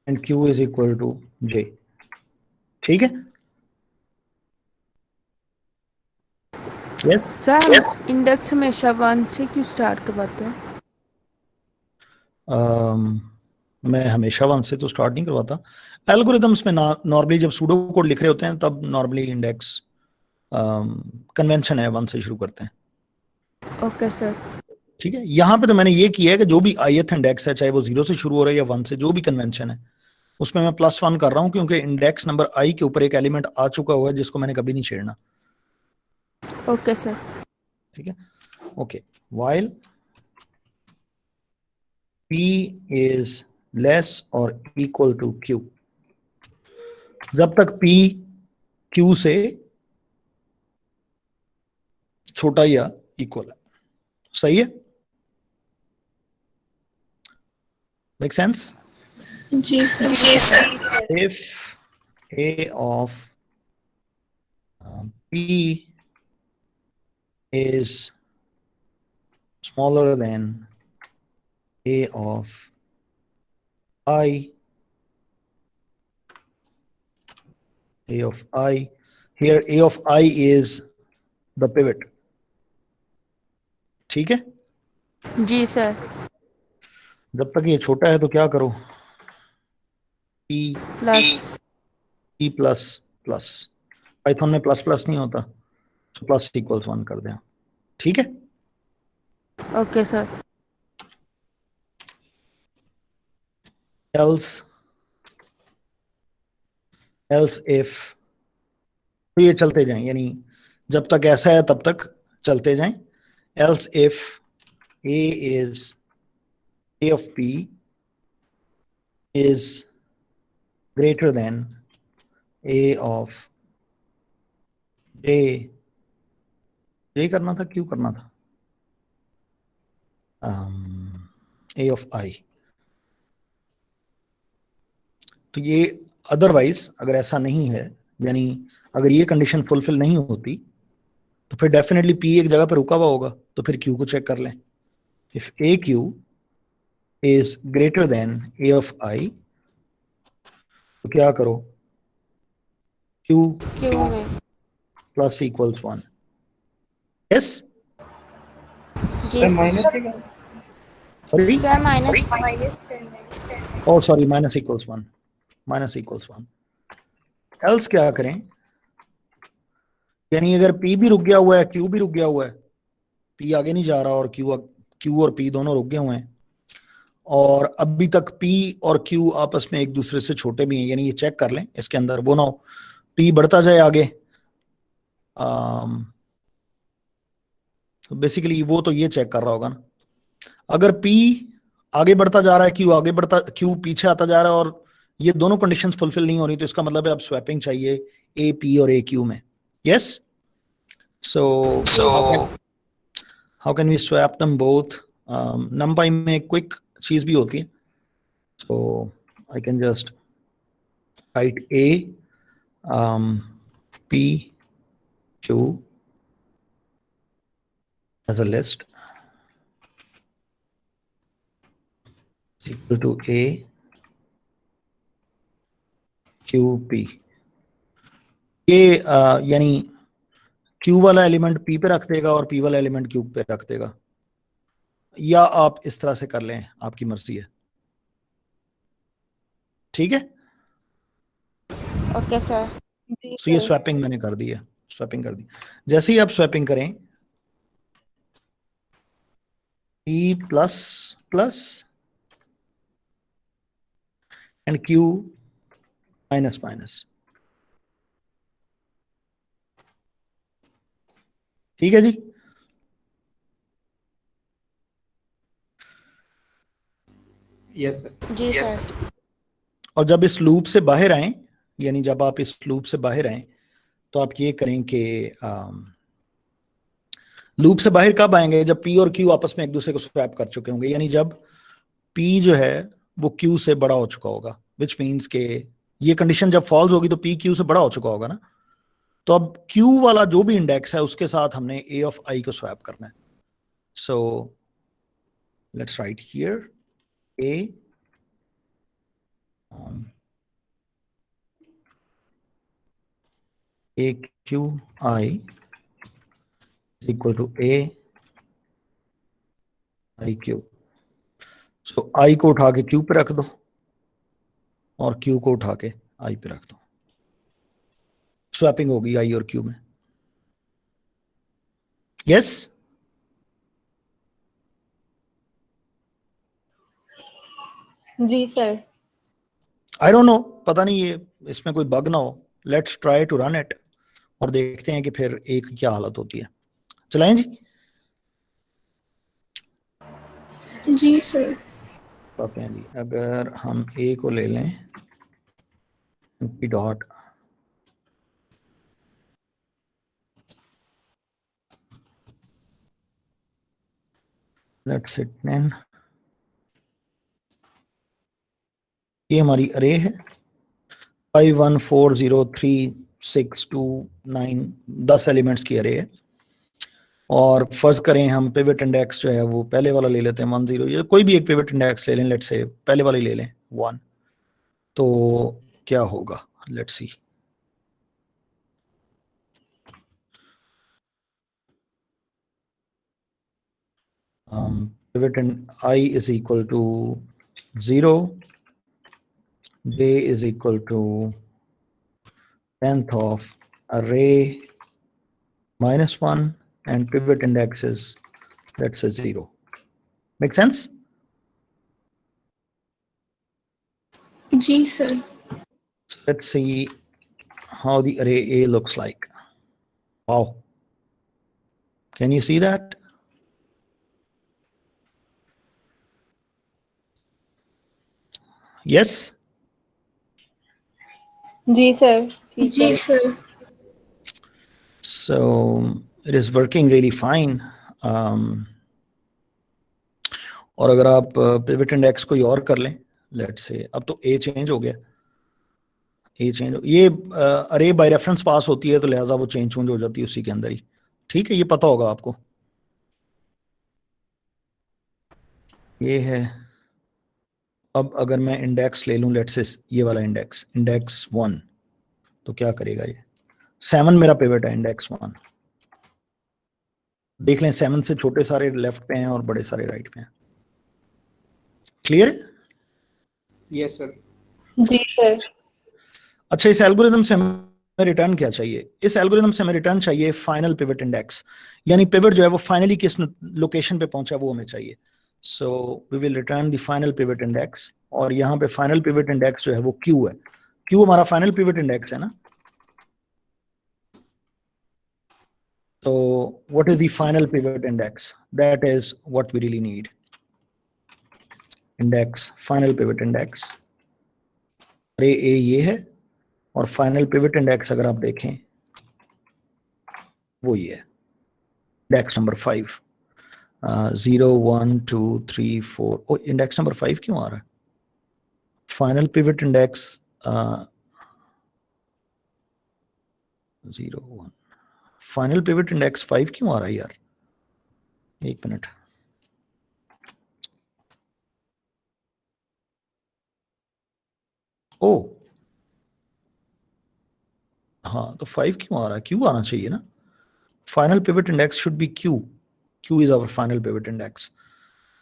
and Q is equal to J. ठीक है? Yes? सर हम इंडेक्स हमेशा 1 से क्यों स्टार्ट करवाते हैं? मैं हमेशा 1 से तो स्टार्ट नहीं करवाता। एल्गोरिथम्स में नॉर्मली जब सूडो कोड लिख रहे होते हैं तब नॉर्मली इंडेक्स कन्वेंशन है 1 से शुरू करते हैं। Okay sir. ठीक है, यहां पे तो मैंने ये किया है कि जो भी ith इंडेक्स है, चाहे वो 0 से शुरू हो रहा है या 1 से, जो भी कन्वेंशन है उसमें मैं +1 कर रहा हूं, क्योंकि इंडेक्स नंबर i के ऊपर एक एलिमेंट आ चुका हुआ है जिसको मैंने कभी नहीं छेड़ना। Okay sir. ठीक है, okay. while p is less or equal to q, जब तक p q से छोटा या इक्वल है, सही है? Make sense? जी sir. If a of p is smaller than a of I, here a of I is the pivot. ठीक है, जी सर। जब तक ये छोटा है तो क्या करो, p प्लस प्लस, पाइथन में प्लस प्लस नहीं होता, तो प्लस इक्वल्स 1 कर दें। ठीक है, ओके सर। else if, तो ये चलते जाएं, यानी जब तक ऐसा है तब तक चलते जाएं। else if a of p is greater than a of j करना था, क्यों करना था, a of I। तो ये अदरवाइज अगर ऐसा नहीं है, यानी अगर ये कंडीशन फुलफिल नहीं होती तो फिर डेफिनेटली p एक जगह पर रुका हुआ होगा, तो फिर q को चेक कर लें। If aq is greater than a of I, तो क्या करो, q क्यों में? plus equals 1। yes, जी सर। sorry, क्या minus? oh sorry, minus equals 1, else क्या करें, यानी अगर p भी रुक गया हुआ है, q भी रुक गया हुआ है, p आगे नहीं जा रहा और q और p दोनों रुक गए हुए हैं, और अभी तक p और q आपस में एक दूसरे से छोटे भी हैं, यानी ये चेक कर लें इसके अंदर, वो ना हो p बढ़ता जाए आगे, तो बेसिकली वो तो ये चेक कर रहा होगा ना। अगर p आगे बढ़ता जा रहा है, q पीछे आता जा रहा है और ये दोनों कंडीशंस फुलफिल नहीं हो रही, तो इसका मतलब है अब स्वैपिंग चाहिए a p और a q में। Yes, so how can we swap them both? numpy में एक क्विक चीज भी होती है, so I can just write a p q as a list is equal to a q p। ये यानी q वाला एलिमेंट p पे रख देगा और p वाला एलिमेंट q पे रख देगा, या आप इस तरह से कर लें, आपकी मर्जी है। ठीक है, ओके सर। तो ये स्वैपिंग मैंने कर दी है, स्वैपिंग कर दी। जैसे ही आप स्वैपिंग करें P plus plus and Q minus minus. ठीक है जी? Yes sir. जी सर। और जब इस लूप से बाहर आए, यानी जब आप इस लूप से बाहर आए, तो आप ये करें कि लूप से बाहर कब आएंगे? जब P और Q आपस में एक दूसरे को स्वैप कर चुके होंगे, यानी जब P जो है वो Q से बड़ा हो चुका होगा, विच मीन्स के ये कंडीशन जब फॉल्स होगी तो P Q से बड़ा हो चुका होगा ना। तो अब Q वाला जो भी इंडेक्स है उसके साथ हमने A ऑफ I को स्वैप करना है। So let's write here A AQI is equal to AIQ. So I को उठा के Q पे रख दो और Q को उठा के I पे रख दो। स्वैपिंग होगी I और Q में। यस? जी सर। आई डोंट नो, पता नहीं ये इसमें कोई बग ना हो। Let's try to run it और देखते हैं कि फिर एक क्या हालत होती है। चलाएं जी। जी सर। कहते हैं जी, अगर हम A को ले लें P डॉट लेट्स से 10, ये हमारी अरे है 5 1 4 0 3 6 2 9, 10 एलिमेंट्स की अरे है। और फर्ज करें हम पिवट इंडेक्स जो है वो पहले वाला ले लेते हैं 1 0, या कोई भी एक पिवट इंडेक्स ले लें, लेट्स से पहले वाला ही ले लें 1। तो क्या होगा? Let's see. pivot in I is equal to 0, j is equal to length of array minus 1, and pivot index is, let's say, 0. Make sense? जी sir. So let's see how the array A looks like. Wow. Can you see that? Yes? जी सर। ठीक जी है। Sir. So it is working really fine. और अगर आप पिवट इंडेक्स कोई और कर लें, लेट्स से अब तो A चेंज हो गया, A चेंज, ये अरे बाय रेफरेंस पास होती है तो लिहाजा वो चेंज हो जाती है उसी के अंदर ही। ठीक है, ये पता होगा आपको। ये है। अब अगर मैं इंडेक्स ले लूं, लेट्स से ये वाला इंडेक्स 1, तो क्या करेगा ये? 7 मेरा पिवट है, इंडेक्स 1। देख लें 7 से छोटे सारे लेफ्ट पे हैं और बड़े सारे राइट पे हैं। क्लियर है? Yes sir. जी सर। अच्छा, इस एल्गोरिथम से हमें रिटर्न क्या चाहिए? इस एल्गोरिथम से हमें रिटर्न चाहिए फाइनल पिवट इंडेक्स, यानी पिवट जो है वो फाइनली किस लोकेशन पे पहुंचा वो हमें चाहिए। So we will return the final pivot index, और यहाँ पे फाइनल पिवट इंडेक्स जो है वो Q है। Q हमारा फाइनल पिवट इंडेक्स है ना। So what is the final pivot index? That is what we really need. Index, final pivot index. अरे A ये है, और फाइनल पिवट इंडेक्स अगर आप देखें वो ये है, इंडेक्स नंबर 5, 0 1 2 3 4। ओ, इंडेक्स नंबर 5 क्यों आ रहा है? Final pivot index 0 1, final pivot index 5 क्यों आ रहा है यार? एक मिनट। ओ हाँ, तो 5 क्यों आ रहा है? Q आना चाहिए ना। Final pivot index should be Q. Q is our final pivot index.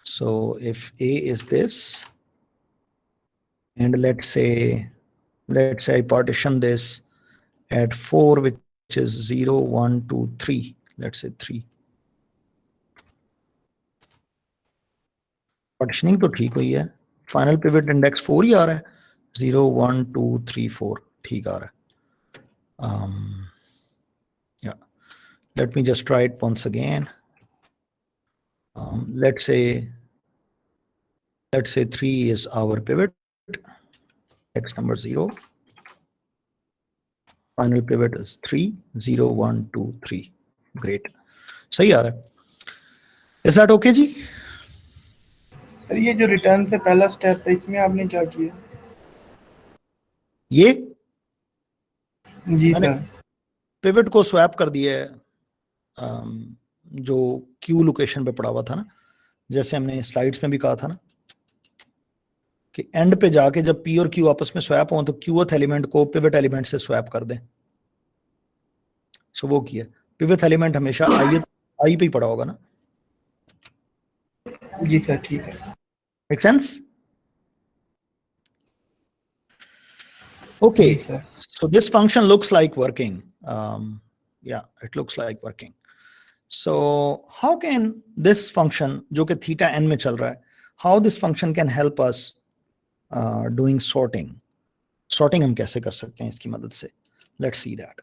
So if A is this, and let's say I partition this at 4, which is 0 1 2 3, let's say 3. Partitioning तो ठीक हुई है, फाइनल पिवट इंडेक्स 4 ही आ रहा है, 0 1 2 3 4 ठीक आ रहा है। या let me just try it once again. let's say 3 is our pivot, x number 0, final pivot is 3 0 1 2 3, great, सही आ रहा है। Is that okay जी? सर ये जो रिटर्न से पहला स्टेप है इसमें आपने क्या किया? ये जी मैंने सर। पिवट को स्वैप कर दिया है, जो क्यू लोकेशन पे पड़ा हुआ था ना, जैसे हमने स्लाइड्स में भी कहा था ना कि एंड पे जाके जब पी और क्यू आपस में स्वैप हो तो क्यूथ एलिमेंट को पिवट एलिमेंट से स्वैप कर दें। सो वो किया, पिवट एलिमेंट हमेशा आई पे ही पड़ा होगा ना। जी सर ठीक है। Make sense? Okay, so this function looks like working. Yeah, it looks like working. So how can this function, जो कि theta n में चल रहा है, how this function can help us doing sorting? Sorting हम कैसे कर सकते हैं इसकी मदद से? Let's see that.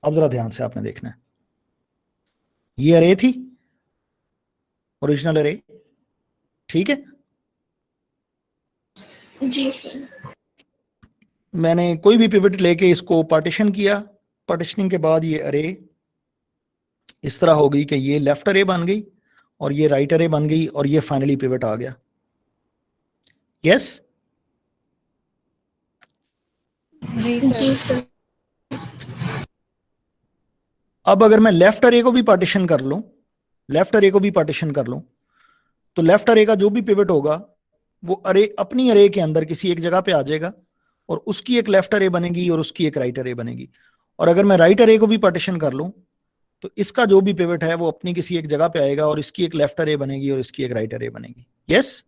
अब जरा ध्यान से आपने देखना है, ये अरे थी, ओरिजिनल अरे, ठीक है? जी सर। मैंने कोई भी पिवट लेके इसको पार्टीशन किया, पार्टीशनिंग के बाद ये अरे इस तरह हो गई कि ये लेफ्ट अरे बन गई और ये राइट अरे बन गई और ये फाइनली पिवट आ गया। यस जी सर। अब अगर मैं लेफ्ट अरे को भी पार्टीशन कर लूं, लेफ्ट अरे को भी पार्टीशन कर लूं, तो लेफ्ट अरे का जो भी पिवट होगा वो अरे अपनी अरे के अंदर किसी एक जगह पे आ जाएगा और उसकी एक लेफ्ट अरे बनेगी और उसकी एक राइट अरे बनेगी। और अगर मैं राइट अरे को भी पार्टीशन कर लूं तो इसका जो भी पिवट है वो अपनी किसी एक जगह पे आएगा और इसकी एक लेफ्ट अरे बनेगी और इसकी एक राइट अरे बनेगी। यस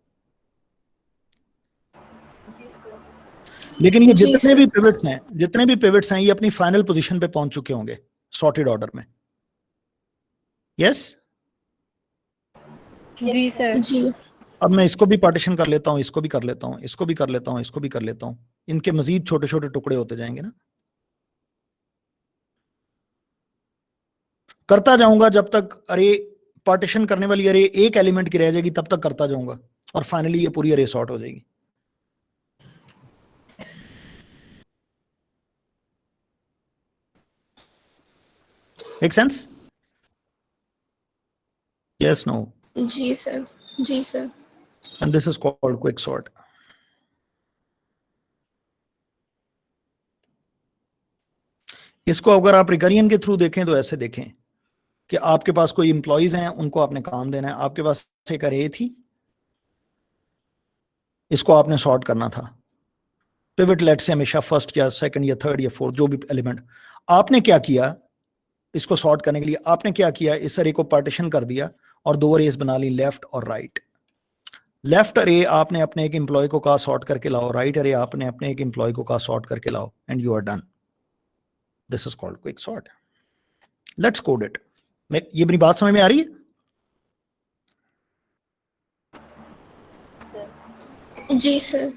लेकिन ये जितने भी पिवट्स हैं ये अपनी फाइनल पोजीशन पे पहुंच चुके होंगे सॉर्टेड ऑर्डर में। यस जी सर। जी अब मैं इसको भी पार्टीशन कर लेता हूं, इसको भी कर लेता हूं, इसको भी कर लेता हूं, इसको भी कर लेता हूं, इनके मजीद छोटे छोटे टुकड़े होते जाएंगे ना, करता जाऊंगा जब तक अरे पार्टीशन करने वाली अरे एक एलिमेंट की रह जाएगी तब तक करता जाऊंगा और फाइनली ये पूरी अरे सॉर्ट हो जाएगी। Make sense? Yes no? जी सर। जी sir. And this is called quick sort. इसको अगर आप रिकरियन के थ्रू देखें तो ऐसे देखें कि आपके पास कोई एम्प्लॉइज हैं, उनको आपने काम देना है, आपके पास एक अरे थी, इसको आपने सॉर्ट करना था, पिवट लेट से हमेशा फर्स्ट या सेकंड या थर्ड या फोर्थ जो भी एलिमेंट, आपने क्या किया इसको सॉर्ट करने के लिए, आपने क्या किया इस अरे को पार्टीशन कर दिया और दो अरेज बना ली लेफ्ट और राइट। लेफ्ट अरे आपने अपने एक एम्प्लॉय को कहा सॉर्ट करके लाओ, राइट अरे आपने अपने एक एम्प्लॉय को कहा सॉर्ट करके लाओ, and you are done. This is called quick sort. Let's code it. ये मेरी बात समझ में आ रही है? जी sir.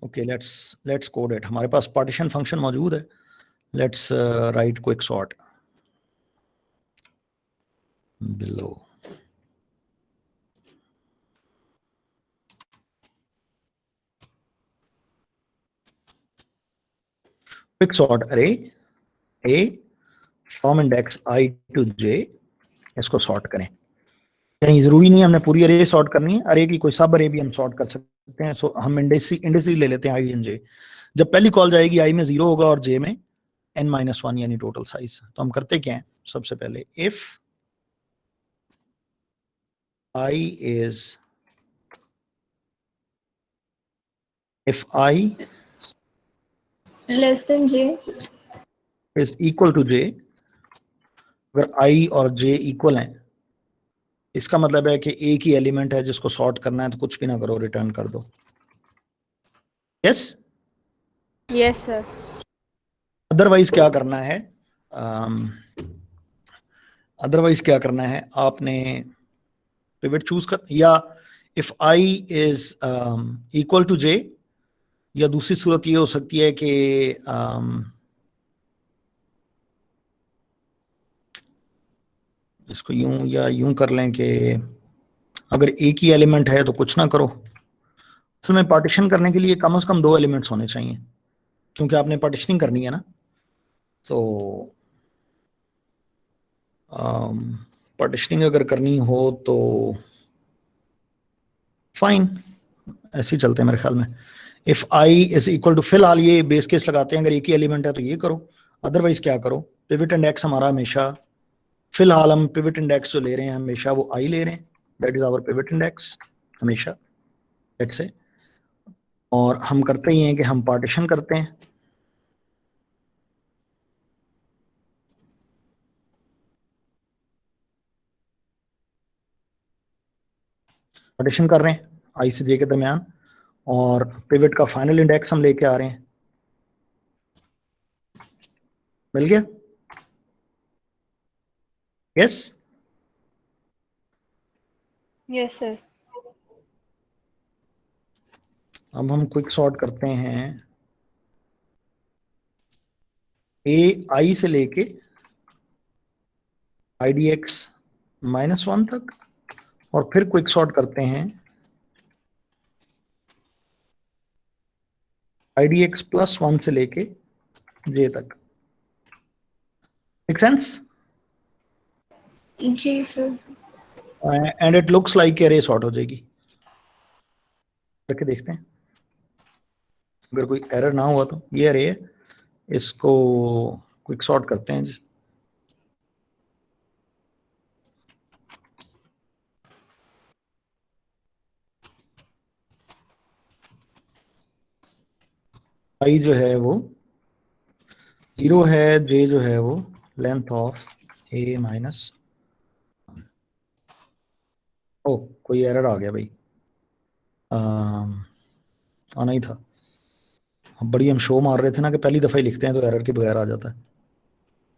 Okay let's code it. हमारे पास पार्टीशन फंक्शन मौजूद है। Let's write quick sort below. Quick sort array A from index I to J, इसको सॉर्ट करें। कहीं जरूरी नहीं हमने पूरी अरे सॉर्ट करनी है, अरे की कोई सब अरे भी हम सॉर्ट कर सकते हैं। सो हम इंडेक्स ले लेते हैं आई एंड जे। जब पहली कॉल जाएगी आई में 0 होगा और जे में n-1 यानी टोटल साइज। तो हम करते क्या है, सबसे पहले if I less than j is equal to j, अगर I और j इक्वल हैं इसका मतलब है कि एक ही एलिमेंट है जिसको सॉर्ट करना है, तो कुछ भी ना करो रिटर्न कर दो। Yes yes sir. अदरवाइज क्या करना है, अदरवाइज क्या करना है, आपने पिवट चूज कर, या if i is equal to j, या दूसरी सूरत ये हो सकती है कि इसको यूं या यूं कर लें कि अगर एक ही एलिमेंट है तो कुछ ना करो। असल में पार्टीशन करने के लिए कम से कम 2 एलिमेंट्स होने चाहिए, क्योंकि आपने पार्टीशनिंग करनी है ना। तो पार्टीशनिंग अगर करनी हो तो फाइन, ऐसे ही चलते हैं मेरे ख्याल में। If i is equal to, फिलहाल ये बेस केस लगाते हैं, अगर एक ही एलिमेंट है तो ये करो, अदरवाइज क्या करो, पिवट इंडेक्स हमारा हमेशा, फिलहाल हम पिवट इंडेक्स जो ले रहे हैं हमेशा वो i ले रहे हैं, that is our pivot index हमेशा, दैट्स से। और हम करते ही हैं कि हम पार्टीशन करते हैं, पार्टीशन कर रहे हैं i से j के दरमियान, और पिवट का फाइनल इंडेक्स हम लेके आ रहे हैं। मिल गया? यस? Yes sir. अब हम क्विक सॉर्ट करते हैं a i से लेके idx -1 तक, और फिर क्विक सॉर्ट करते हैं idx +1 से लेके j तक। Make sense? जी sir. And it looks like array sort हो जाएगी। करके देखते हैं, अगर कोई एरर ना हुआ तो ये अरे है, इसको क्विक सॉर्ट करते हैं जी। i जो है वो 0 है, j जो है वो लेंथ ऑफ a माइनस, ओ कोई एरर आ गया भाई, आना ही था। बड़ी हम शो मार रहे थे ना कि पहली दफा ही लिखते हैं तो एरर के बगैर आ जाता है।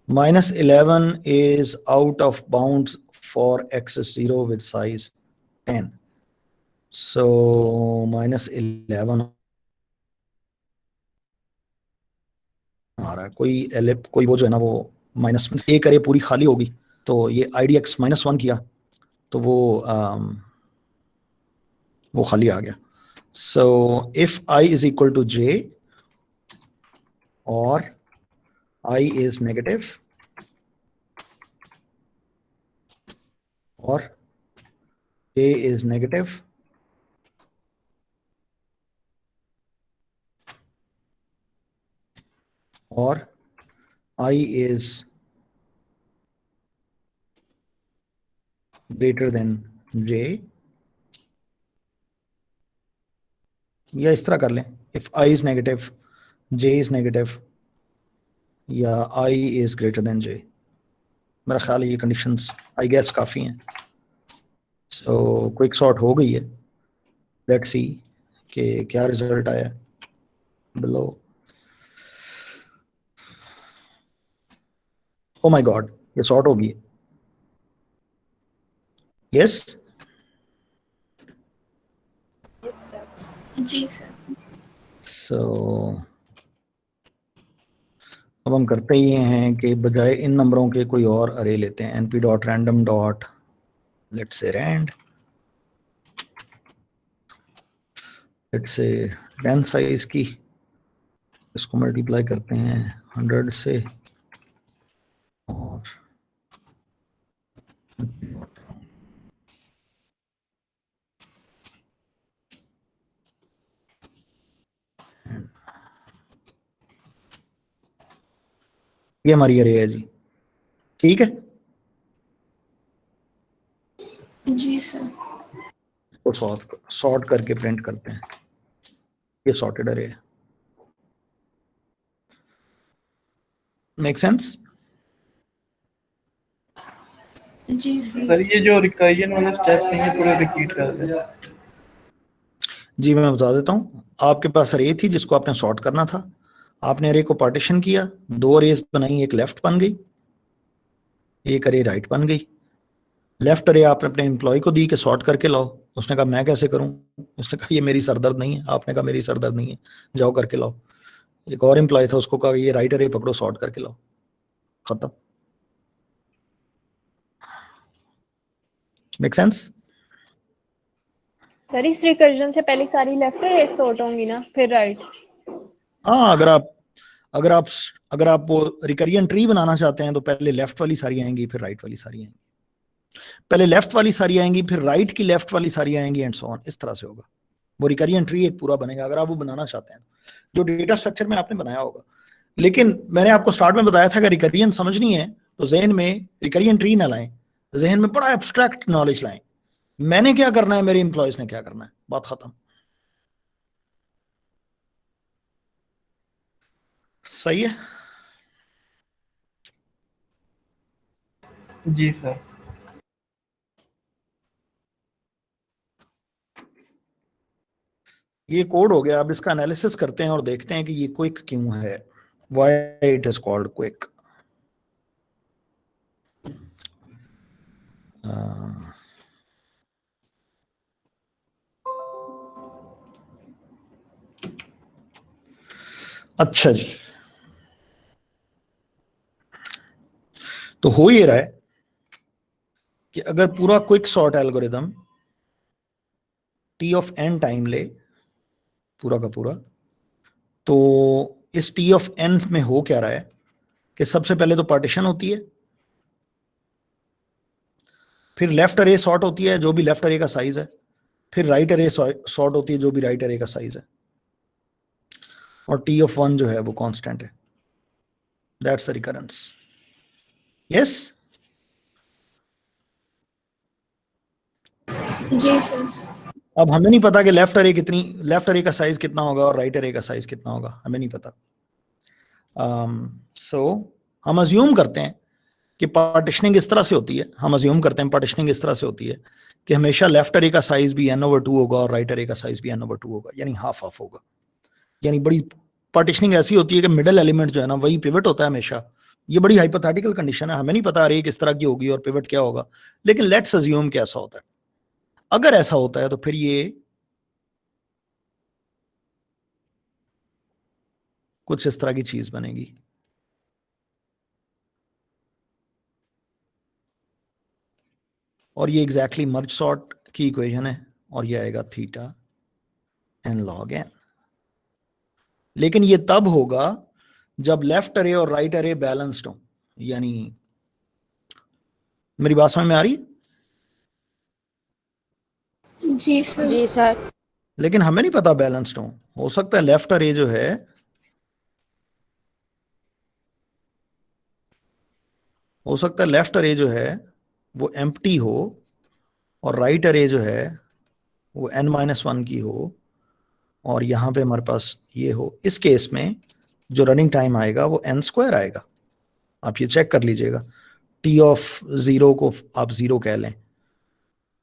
-11 is out of bounds for x is 0 with size 10. So -11 आ रहा है, कोई वो जो है ना वो माइनस ए करे पूरी खाली होगी, तो ये idx -1 किया तो वो खाली आ गया। So if i is equal to j or i is negative or j is negative, or i is greater than j, या इस तरह कर लें, if i is negative, j is negative, या i is greater than j। मेरा ख्याल है ये कंडीशंस आई गेस काफ़ी हैं। सो क्विक सॉर्ट हो गई है, लेट्स सी कि क्या रिजल्ट आया बिलो। ओ माय गॉड, ये सॉर्ट हो गई। यस? जी सर। सो अब हम करते ही हैं कि बजाय इन नंबरों के कोई और अरे लेते हैं, np.random dot let's say rand, let's say 10 size की, इसको मल्टीप्लाई करते हैं 100 से, और ये हमारी अरे है जी। ठीक है, जी सर। इसको सॉर्ट करके प्रिंट करते हैं, ये सॉर्टेड अरे है। Make sense? जी सर। सर ये जो रिकर्जन वाले स्टेप्स हैं ये थोड़ा रिपीट कर दें। जी मैं बता देता हूँ। आपके पास अरे थी जिसको आपने सॉर्ट करना था, आपने अरे को पार्टीशन किया, 2 अरेज बनाई, एक लेफ्ट बन गई, एक अरे राइट बन गई। लेफ्ट अरे आपने अपने एम्प्लॉय को दी कि सॉर्ट करके लाओ, उसने कहा मैं कैसे करूं, उसने कहा ये मेरी सरदर्द नहीं है, आपने कहा मेरी सरदर्द नहीं है, जाओ करके लाओ। एक और एम्प्लॉय था, उसको कहा ये राइट अरे पकड़ो, सॉर्ट करके लाओ, खत्म। Make sense? सर इस रिकर्जन से पहले सारी लेफ्ट अरे सॉर्ट होंगी ना, फिर राइट? हाँ, अगर आप वो रिकरियन ट्री बनाना चाहते हैं तो पहले लेफ्ट वाली सारी आएंगी, फिर राइट वाली सारी आएंगी, पहले लेफ्ट वाली सारी आएंगी, फिर राइट की लेफ्ट वाली सारी आएंगी, एंड सो ऑन। इस तरह से होगा वो रिकरियन ट्री, एक पूरा बनेगा अगर आप वो बनाना चाहते हैं, जो डेटा स्ट्रक्चर में आपने बनाया होगा। लेकिन मैंने आपको स्टार्ट में बताया था कि रिकरियन समझनी है तो जहन में रिकरियन ट्री ना लाएं, जहन में बड़ा एब्स्ट्रैक्ट नॉलेज लाएं। मैंने क्या करना है, मेरे एम्प्लॉयज ने क्या करना है, बात खत्म। सही है? जी सर। ये कोड हो गया। अब इसका एनालिसिस करते हैं और देखते हैं कि ये क्विक क्यों है, why it is called quick. अच्छा जी, तो हो ये रहा है कि अगर पूरा quick sort algorithm t of n time ले पूरा का पूरा, तो इस t ऑफ n में हो क्या रहा है कि सबसे पहले तो पार्टीशन होती है, फिर लेफ्ट अरे सॉर्ट होती है जो भी लेफ्ट अरे का साइज है, फिर राइट अरे सॉर्ट होती है जो भी राइट अरे का साइज है, और t ऑफ 1 जो है वो कांस्टेंट है। That's the recurrence. यस? जी सर। अब हमें नहीं पता कि लेफ्ट अरे का साइज कितना होगा और राइट अरे का साइज कितना होगा, हमें नहीं पता। सो हम अज्यूम करते हैं कि पार्टीशनिंग इस तरह से होती है, इस तरह से होती है कि हमेशा लेफ्ट अरे का साइज भी n/2 होगा और राइट अरे का साइज भी n/2 होगा, यानी हाफ हाफ होगा। यानी बड़ी पार्टीशनिंग ऐसी होती है कि मिडिल एलिमेंट जो है ना वही पिवट होता है हमेशा। ये बड़ी हाइपोथेटिकल कंडीशन है, हमें नहीं पता अरे किस तरह की होगी और पिवट क्या होगा, लेकिन लेट्स अज्यूम कि ऐसा होता है। अगर ऐसा होता है तो फिर ये कुछ इस तरह की चीज बनेगी। और ये एग्जैक्टली मर्ज सॉर्ट की इक्वेशन है, और ये आएगा थीटा n log n। लेकिन ये तब होगा जब लेफ्ट अरे और राइट अरे बैलेंस्ड हो। यानी मेरी बात समझ में आ रही है? जी सर। जी सर। लेकिन हमें नहीं पता बैलेंस्ड हो सकता है लेफ्ट अरे जो है वो एम्प्टी हो और राइट अरे जो है वो n-1 की हो, और यहां पे हमारे पास ये हो। इस केस में जो रनिंग टाइम आएगा वो n² आएगा। आप ये चेक कर लीजिएगा। t ऑफ 0 को आप 0 कह लें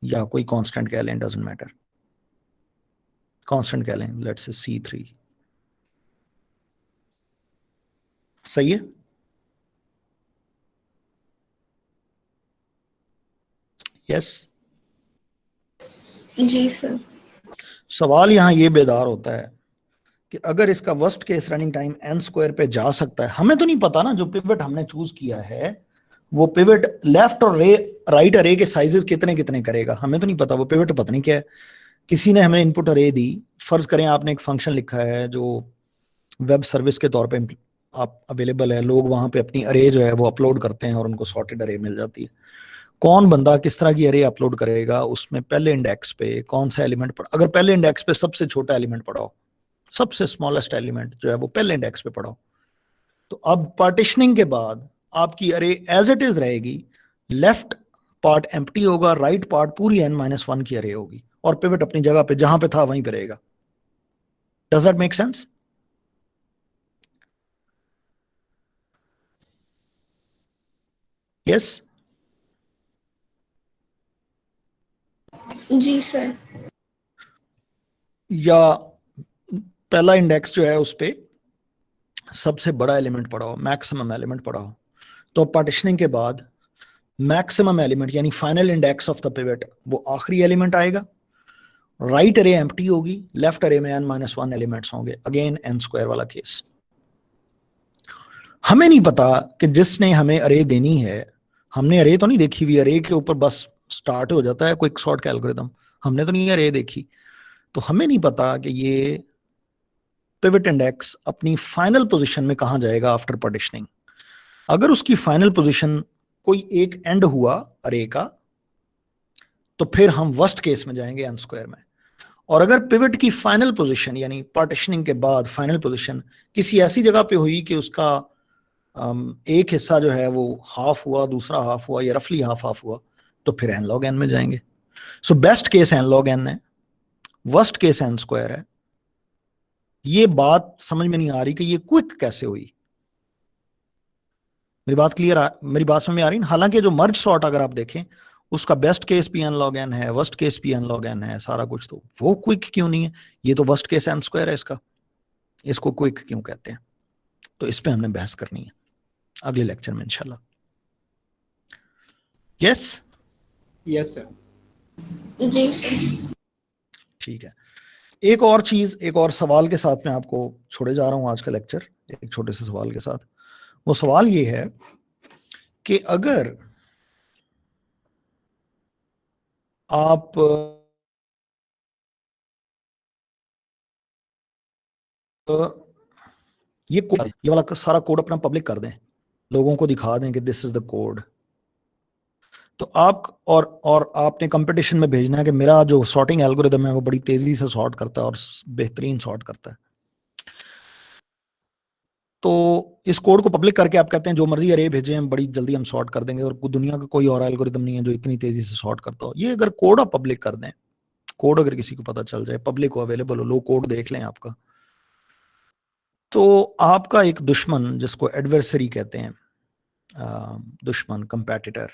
या कोई कांस्टेंट कह लें, डजंट मैटर, कांस्टेंट कह लें, लेट्स से c3। सही है? यस? जी सर। सवाल यहां ये बेदार होता है कि अगर इसका worst case running time n² पे जा सकता है, हमें तो नहीं पता ना जो पिवट हमने चूज किया है वो पिवट लेफ्ट और राइट अरे के साइजेस कितने कितने करेगा, हमें तो नहीं पता। वो पिवट पता नहीं क्या है, किसी ने हमें इनपुट अरे दी। फर्ज करें आपने एक फंक्शन लिखा है जो वेब सर्विस के तौर पे आप अवेलेबल है, लोग वहां पे अपनी अरे जो है वो अपलोड करते हैं और उनको सॉर्टेड अरे मिल जाती है। कौन बंदा किस तरह की अरे अपलोड करेगा, उसमें पहले इंडेक्स पे कौन सा एलिमेंट पड़ा, अगर पहले इंडेक्स पे सबसे छोटा एलिमेंट पड़ा हो, सबसे स्मॉलेस्ट एलिमेंट जो है वो पहले इंडेक्स पे पड़ा हो, तो अब पार्टीशनिंग के बाद आपकी अरे एज इट इज रहेगी, लेफ्ट पार्ट एम्प्टी होगा, राइट पार्ट पूरी n-1 की अरे होगी, और पिवट अपनी जगह पे जहां पे था वहीं पे रहेगा। Does that make sense? Yes? जी सर। या पहला इंडेक्स जो है उस पे सबसे बड़ा एलिमेंट पड़ा हो, मैक्सिमम एलिमेंट पड़ा हो, तो पार्टीशनिंग के बाद मैक्सिमम एलिमेंट यानी final index of the pivot वो आखिरी एलिमेंट आएगा, राइट अरे एम्प्टी होगी, लेफ्ट अरे में n-1 एलिमेंट्स होंगे, अगेन n स्क्वायर वाला केस। हमें नहीं पता कि जिसने हमें अरे देनी है, हमने अरे तो नहीं देखी हुई, अरे के ऊपर बस स्टार्ट हो जाता है क्विक सॉर्ट का एल्गोरिथम, हमने तो नहीं अरे देखी, तो हमें नहीं पता कि ये पिवट इंडेक्स अपनी फाइनल पोजीशन में कहां जाएगा आफ्टर पार्टीशनिंग। अगर उसकी फाइनल पोजीशन कोई एक एंड हुआ अरे का, तो फिर हम वर्स्ट केस में जाएंगे n स्क्वायर में। और अगर पिवट की फाइनल पोजीशन यानी पार्टीशनिंग के बाद फाइनल पोजीशन किसी ऐसी जगह पे हुई कि उसका एक हिस्सा जो है वो हाफ हुआ, दूसरा हाफ हुआ, या रफली हाफ हाफ हुआ, तो फिर n log n में जाएंगे। So best case n log n है, वर्स्ट केस n स्क्वायर है। ये बात समझ में नहीं आ रही कि ये क्विक कैसे हुई। मेरी बात क्लियर मेरी बात समझ में आ रही है? हालांकि जो मर्ज सॉर्ट अगर आप देखें उसका बेस्ट केस भी n log n है, वर्स्ट केस भी n log n है, सारा कुछ, तो वो क्विक क्यों नहीं है? ये तो वर्स्ट केस n स्क्वायर है इसका, इसको क्विक क्यों कहते हैं? तो इस पे हमने बहस करनी है अगले लेक्चर में इंशाल्लाह। Yes yes sir. जी सर। ठीक है। एक और चीज, एक और सवाल के साथ मैं आपको छोड़े जा रहा हूं आज का लेक्चर, एक छोटे से सवाल के साथ। वो सवाल ये है कि अगर आप ये वाला सारा कोड अपना पब्लिक कर दें, लोगों को दिखा दें कि दिस इज द कोड, तो आप और आपने कंपटीशन में भेजना है कि मेरा जो सॉर्टिंग एल्गोरिदम है वो बड़ी तेजी से सॉर्ट करता है और बेहतरीन सॉर्ट करता है। तो इस कोड को पब्लिक करके आप कहते हैं जो मर्जी अरे भेजें, हम बड़ी जल्दी हम सॉर्ट कर देंगे और दुनिया का कोई और एल्गोरिदम नहीं है जो इतनी तेजी से सॉर्ट करता हो। ये अगर कोड आप पब्लिक कर दें, कोड अगर किसी को पता चल जाए, पब्लिक हो, अवेलेबल हो, लोग कोड देख लें आपका, तो आपका एक दुश्मन जिसको एडवर्सरी कहते हैं, दुश्मन, कंपेटिटर,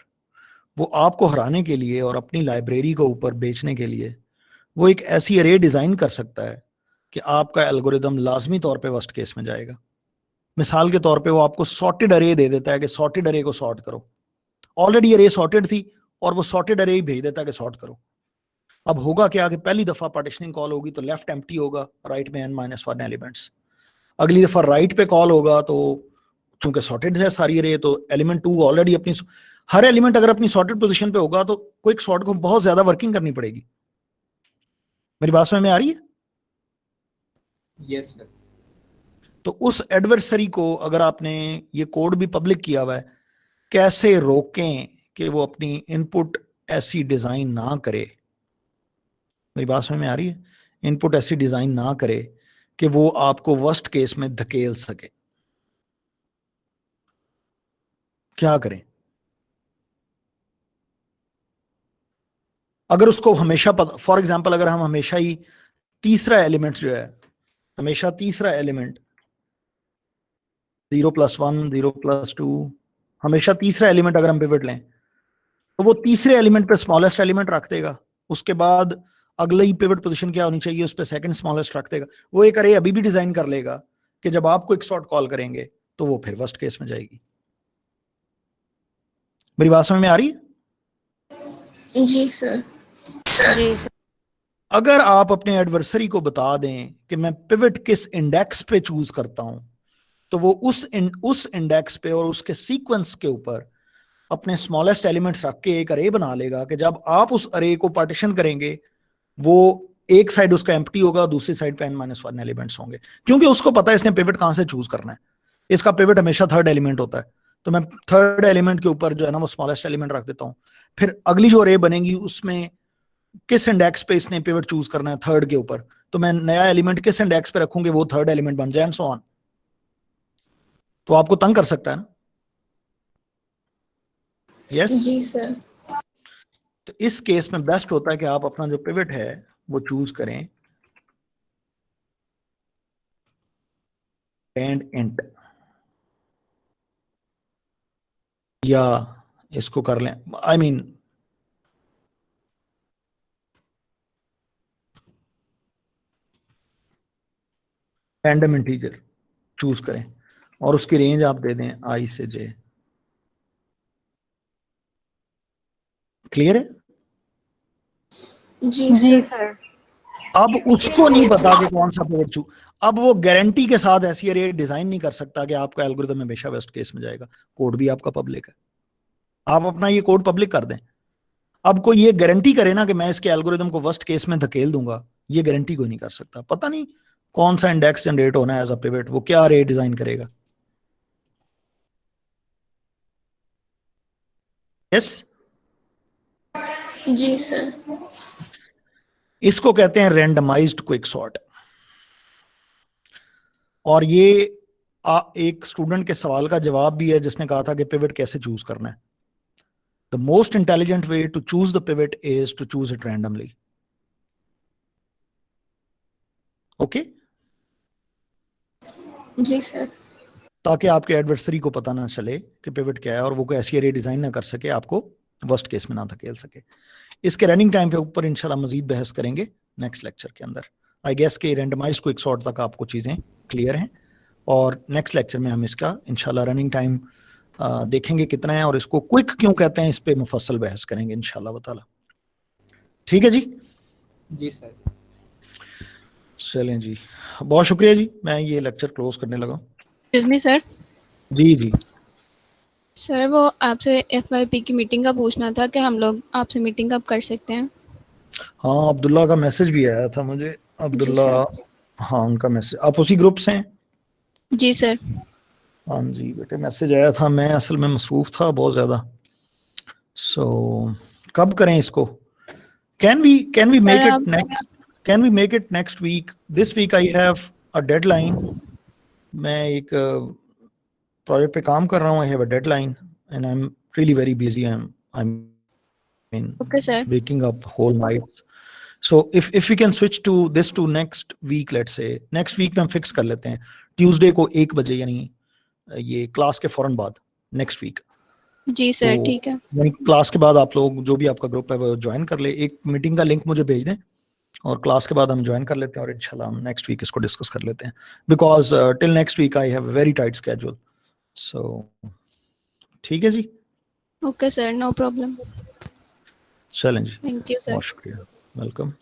वो आपको हराने के लिए और अपनी लाइब्रेरी को ऊपर बेचने के लिए वो एक ऐसी अरे डिजाइन कर सकता है कि आपका एल्गोरिदम लाजमी तौर पे वर्स्ट केस में जाएगा। मिसाल के तौर पे वो आपको सॉर्टेड अरे दे देता है कि सॉर्टेड अरे को सॉर्ट करो, ऑलरेडी अरे सॉर्टेड थी और वो सॉर्टेड अरे ही भेज देता है कि सॉर्ट करो। अब होगा क्या कि पहली दफा पार्टीशनिंग कॉल होगी तो लेफ्ट एम्प्टी होगा, राइट में n-1 एलिमेंट्स। अगली दफा राइट पे कॉल होगा तो चूंकि सॉर्टेड है सारी अरे, तो एलिमेंट 2 ऑलरेडी अपनी, हर एलिमेंट अगर अपनी सॉर्टेड पोजीशन पे होगा तो क्विक सॉर्ट को बहुत ज्यादा वर्किंग करनी पड़ेगी। मेरी बात समझ में आ रही है? Yes sir. तो उस एडवर्सरी को अगर आपने ये कोड भी पब्लिक किया हुआ है, कैसे रोकें कि वो अपनी इनपुट ऐसी डिजाइन ना करे, मेरी बात समझ में आ रही है? इनपुट ऐसी डिजाइन ना करे कि वो आपको वर्स्ट केस में धकेल सके। क्या करें? अगर उसको हमेशा फॉर एग्जांपल अगर हम हमेशा ही तीसरा एलिमेंट जो है, हमेशा तीसरा एलिमेंट 0+1 0+2, हमेशा तीसरा एलिमेंट अगर हम पिवट लें तो वो तीसरे एलिमेंट पे स्मॉलेस्ट एलिमेंट रख देगा, उसके बाद अगली पिवट पोजीशन क्या होनी चाहिए उस पे सेकंड स्मॉलेस्ट रख देगा। वो एक अरे अभी भी डिजाइन कर लेगा कि जब आप क्विक सॉर्ट कॉल करेंगे तो वो फिर वर्स्ट केस में जाएगी। मेरी बात समझ में आ रही है? जी सर। जी सर। अगर आप अपने एडवर्सरी को बता दें कि मैं पिवट किस इंडेक्स पे चूज करता हूं, तो वो उस इंडेक्स पे और उसके सीक्वेंस के ऊपर अपने स्मॉलेस्ट एलिमेंट्स रख के एक अरे बना लेगा कि जब आप उस अरे को पार्टीशन करेंगे वो एक साइड उसका एम्प्टी होगा, दूसरी साइड पे n-1 एलिमेंट्स होंगे, क्योंकि उसको पता है इसने पिवट कहां से चूज करना है। इसका पिवट हमेशा थर्ड एलिमेंट होता है, तो मैं थर्ड एलिमेंट के ऊपर जो है ना वो स्मॉलेस्ट एलिमेंट रख देता हूं। फिर अगली जो अरे बनेगी उसमें किस इंडेक्स पे इसने पिवट चूज करना है, थर्ड के ऊपर, तो मैं नया एलिमेंट किस इंडेक्स पे रखूंगे वो थर्ड एलिमेंट बन जाए, एंड सो ऑन। तो आपको तंग कर सकता है ना? यस जी सर। तो इस केस में बेस्ट होता है कि आप अपना जो पिवट है वो चूज करें एंड इंट, या इसको कर लें, I mean random integer choose करें और उसकी रेंज आप दे दें i से j। क्लियर है? जी सर। सर अब उसको नहीं पता कि कौन सा पिवट चूज, अब वो गारंटी के साथ ऐसी अरे डिजाइन नहीं कर सकता कि आपका एल्गोरिदम हमेशा वेस्ट केस में जाएगा। कोड भी आपका पब्लिक है, आप अपना ये कोड पब्लिक कर दें। अब कोई ये गारंटी करे ना कि मैं इसके एल्गोरिदम को वर्स्ट केस में धकेल दूंगा, ये गारंटी कोई नहीं कर सकता। पता नहीं कौन सा इंडेक्स जनरेट होना है एज अ पिवट, वो क्या रे डिजाइन करेगा। यस, जी सर। इसको कहते हैं रैंडमाइज्ड क्विक सॉर्ट। और ये एक स्टूडेंट के सवाल का जवाब भी है जिसने कहा था कि पिवट कैसे चूज करना है। The most intelligent way to choose the pivot is to choose it randomly. Okay, जी सर। ताकि आपके एडवर्सरी को पता ना चले कि पिवट क्या है और वो कोई ऐसी एरे डिजाइन ना कर सके, आपको वर्स्ट केस में ना धकेल सके। इसके रनिंग टाइम पे ऊपर इंशाल्लाह मजीद बहस करेंगे नेक्स्ट लेक्चर के अंदर। आई गेस के रैंडमाइज्ड क्विक सॉर्ट तक आपको चीजें क्लियर हैं, और नेक्स्ट लेक्चर में हम इसका इंशाल्लाह रनिंग टाइम देखेंगे कितना है और इसको क्विक क्यों कहते हैं, इस पे मुफस्सल बहस करेंगे इंशाल्लाह ताला। ठीक है जी? जी सर। चलें जी, बहुत शुक्रिया जी, मैं ये लेक्चर क्लोज करने लगा। Excuse me sir. जी जी सर वो आपसे FYP की मीटिंग का पूछना था कि हम लोग आपसे मीटिंग कब कर सकते हैं? हाँ, अब्दुल्ला का मैसेज भी आया था मुझे। अब्दुल्ला, हाँ उनका मैसेज, आप उसी ग्रुप से हैं? जी सर। हाँ जी बेटे, मैसेज आया था, मैं असल में मसरूफ था बहुत ज्यादा। सो कब करें इसको? Can we make it next, can we make it next week? This week I have a deadline. मैं एक प्रोजेक्ट पे काम कर रहा हूँ, I have a deadline and I am really very busy. I mean Okay, sir. waking up whole nights. So if we can switch to this to next week, let's say next week में हम फिक्स कर लेते हैं ट्यूसडे को 1 बजे, यानी ये क्लास के फौरन बाद नेक्स्ट वीक। जी सर, तो ठीक है। यानी क्लास के बाद आप लोग जो भी आपका ग्रुप है वो ज्वाइन कर ले, एक मीटिंग का लिंक मुझे भेज दें और क्लास के बाद हम ज्वाइन कर लेते हैं और इंशाल्लाह हम नेक्स्ट वीक इसको डिस्कस कर लेते हैं, because till next week I have a very tight schedule. So ठीक है जी, ओके सर, नो प्रॉब्लम। चलें जी, थैंक यू सर। बहुत शुक्रिया, वेलकम।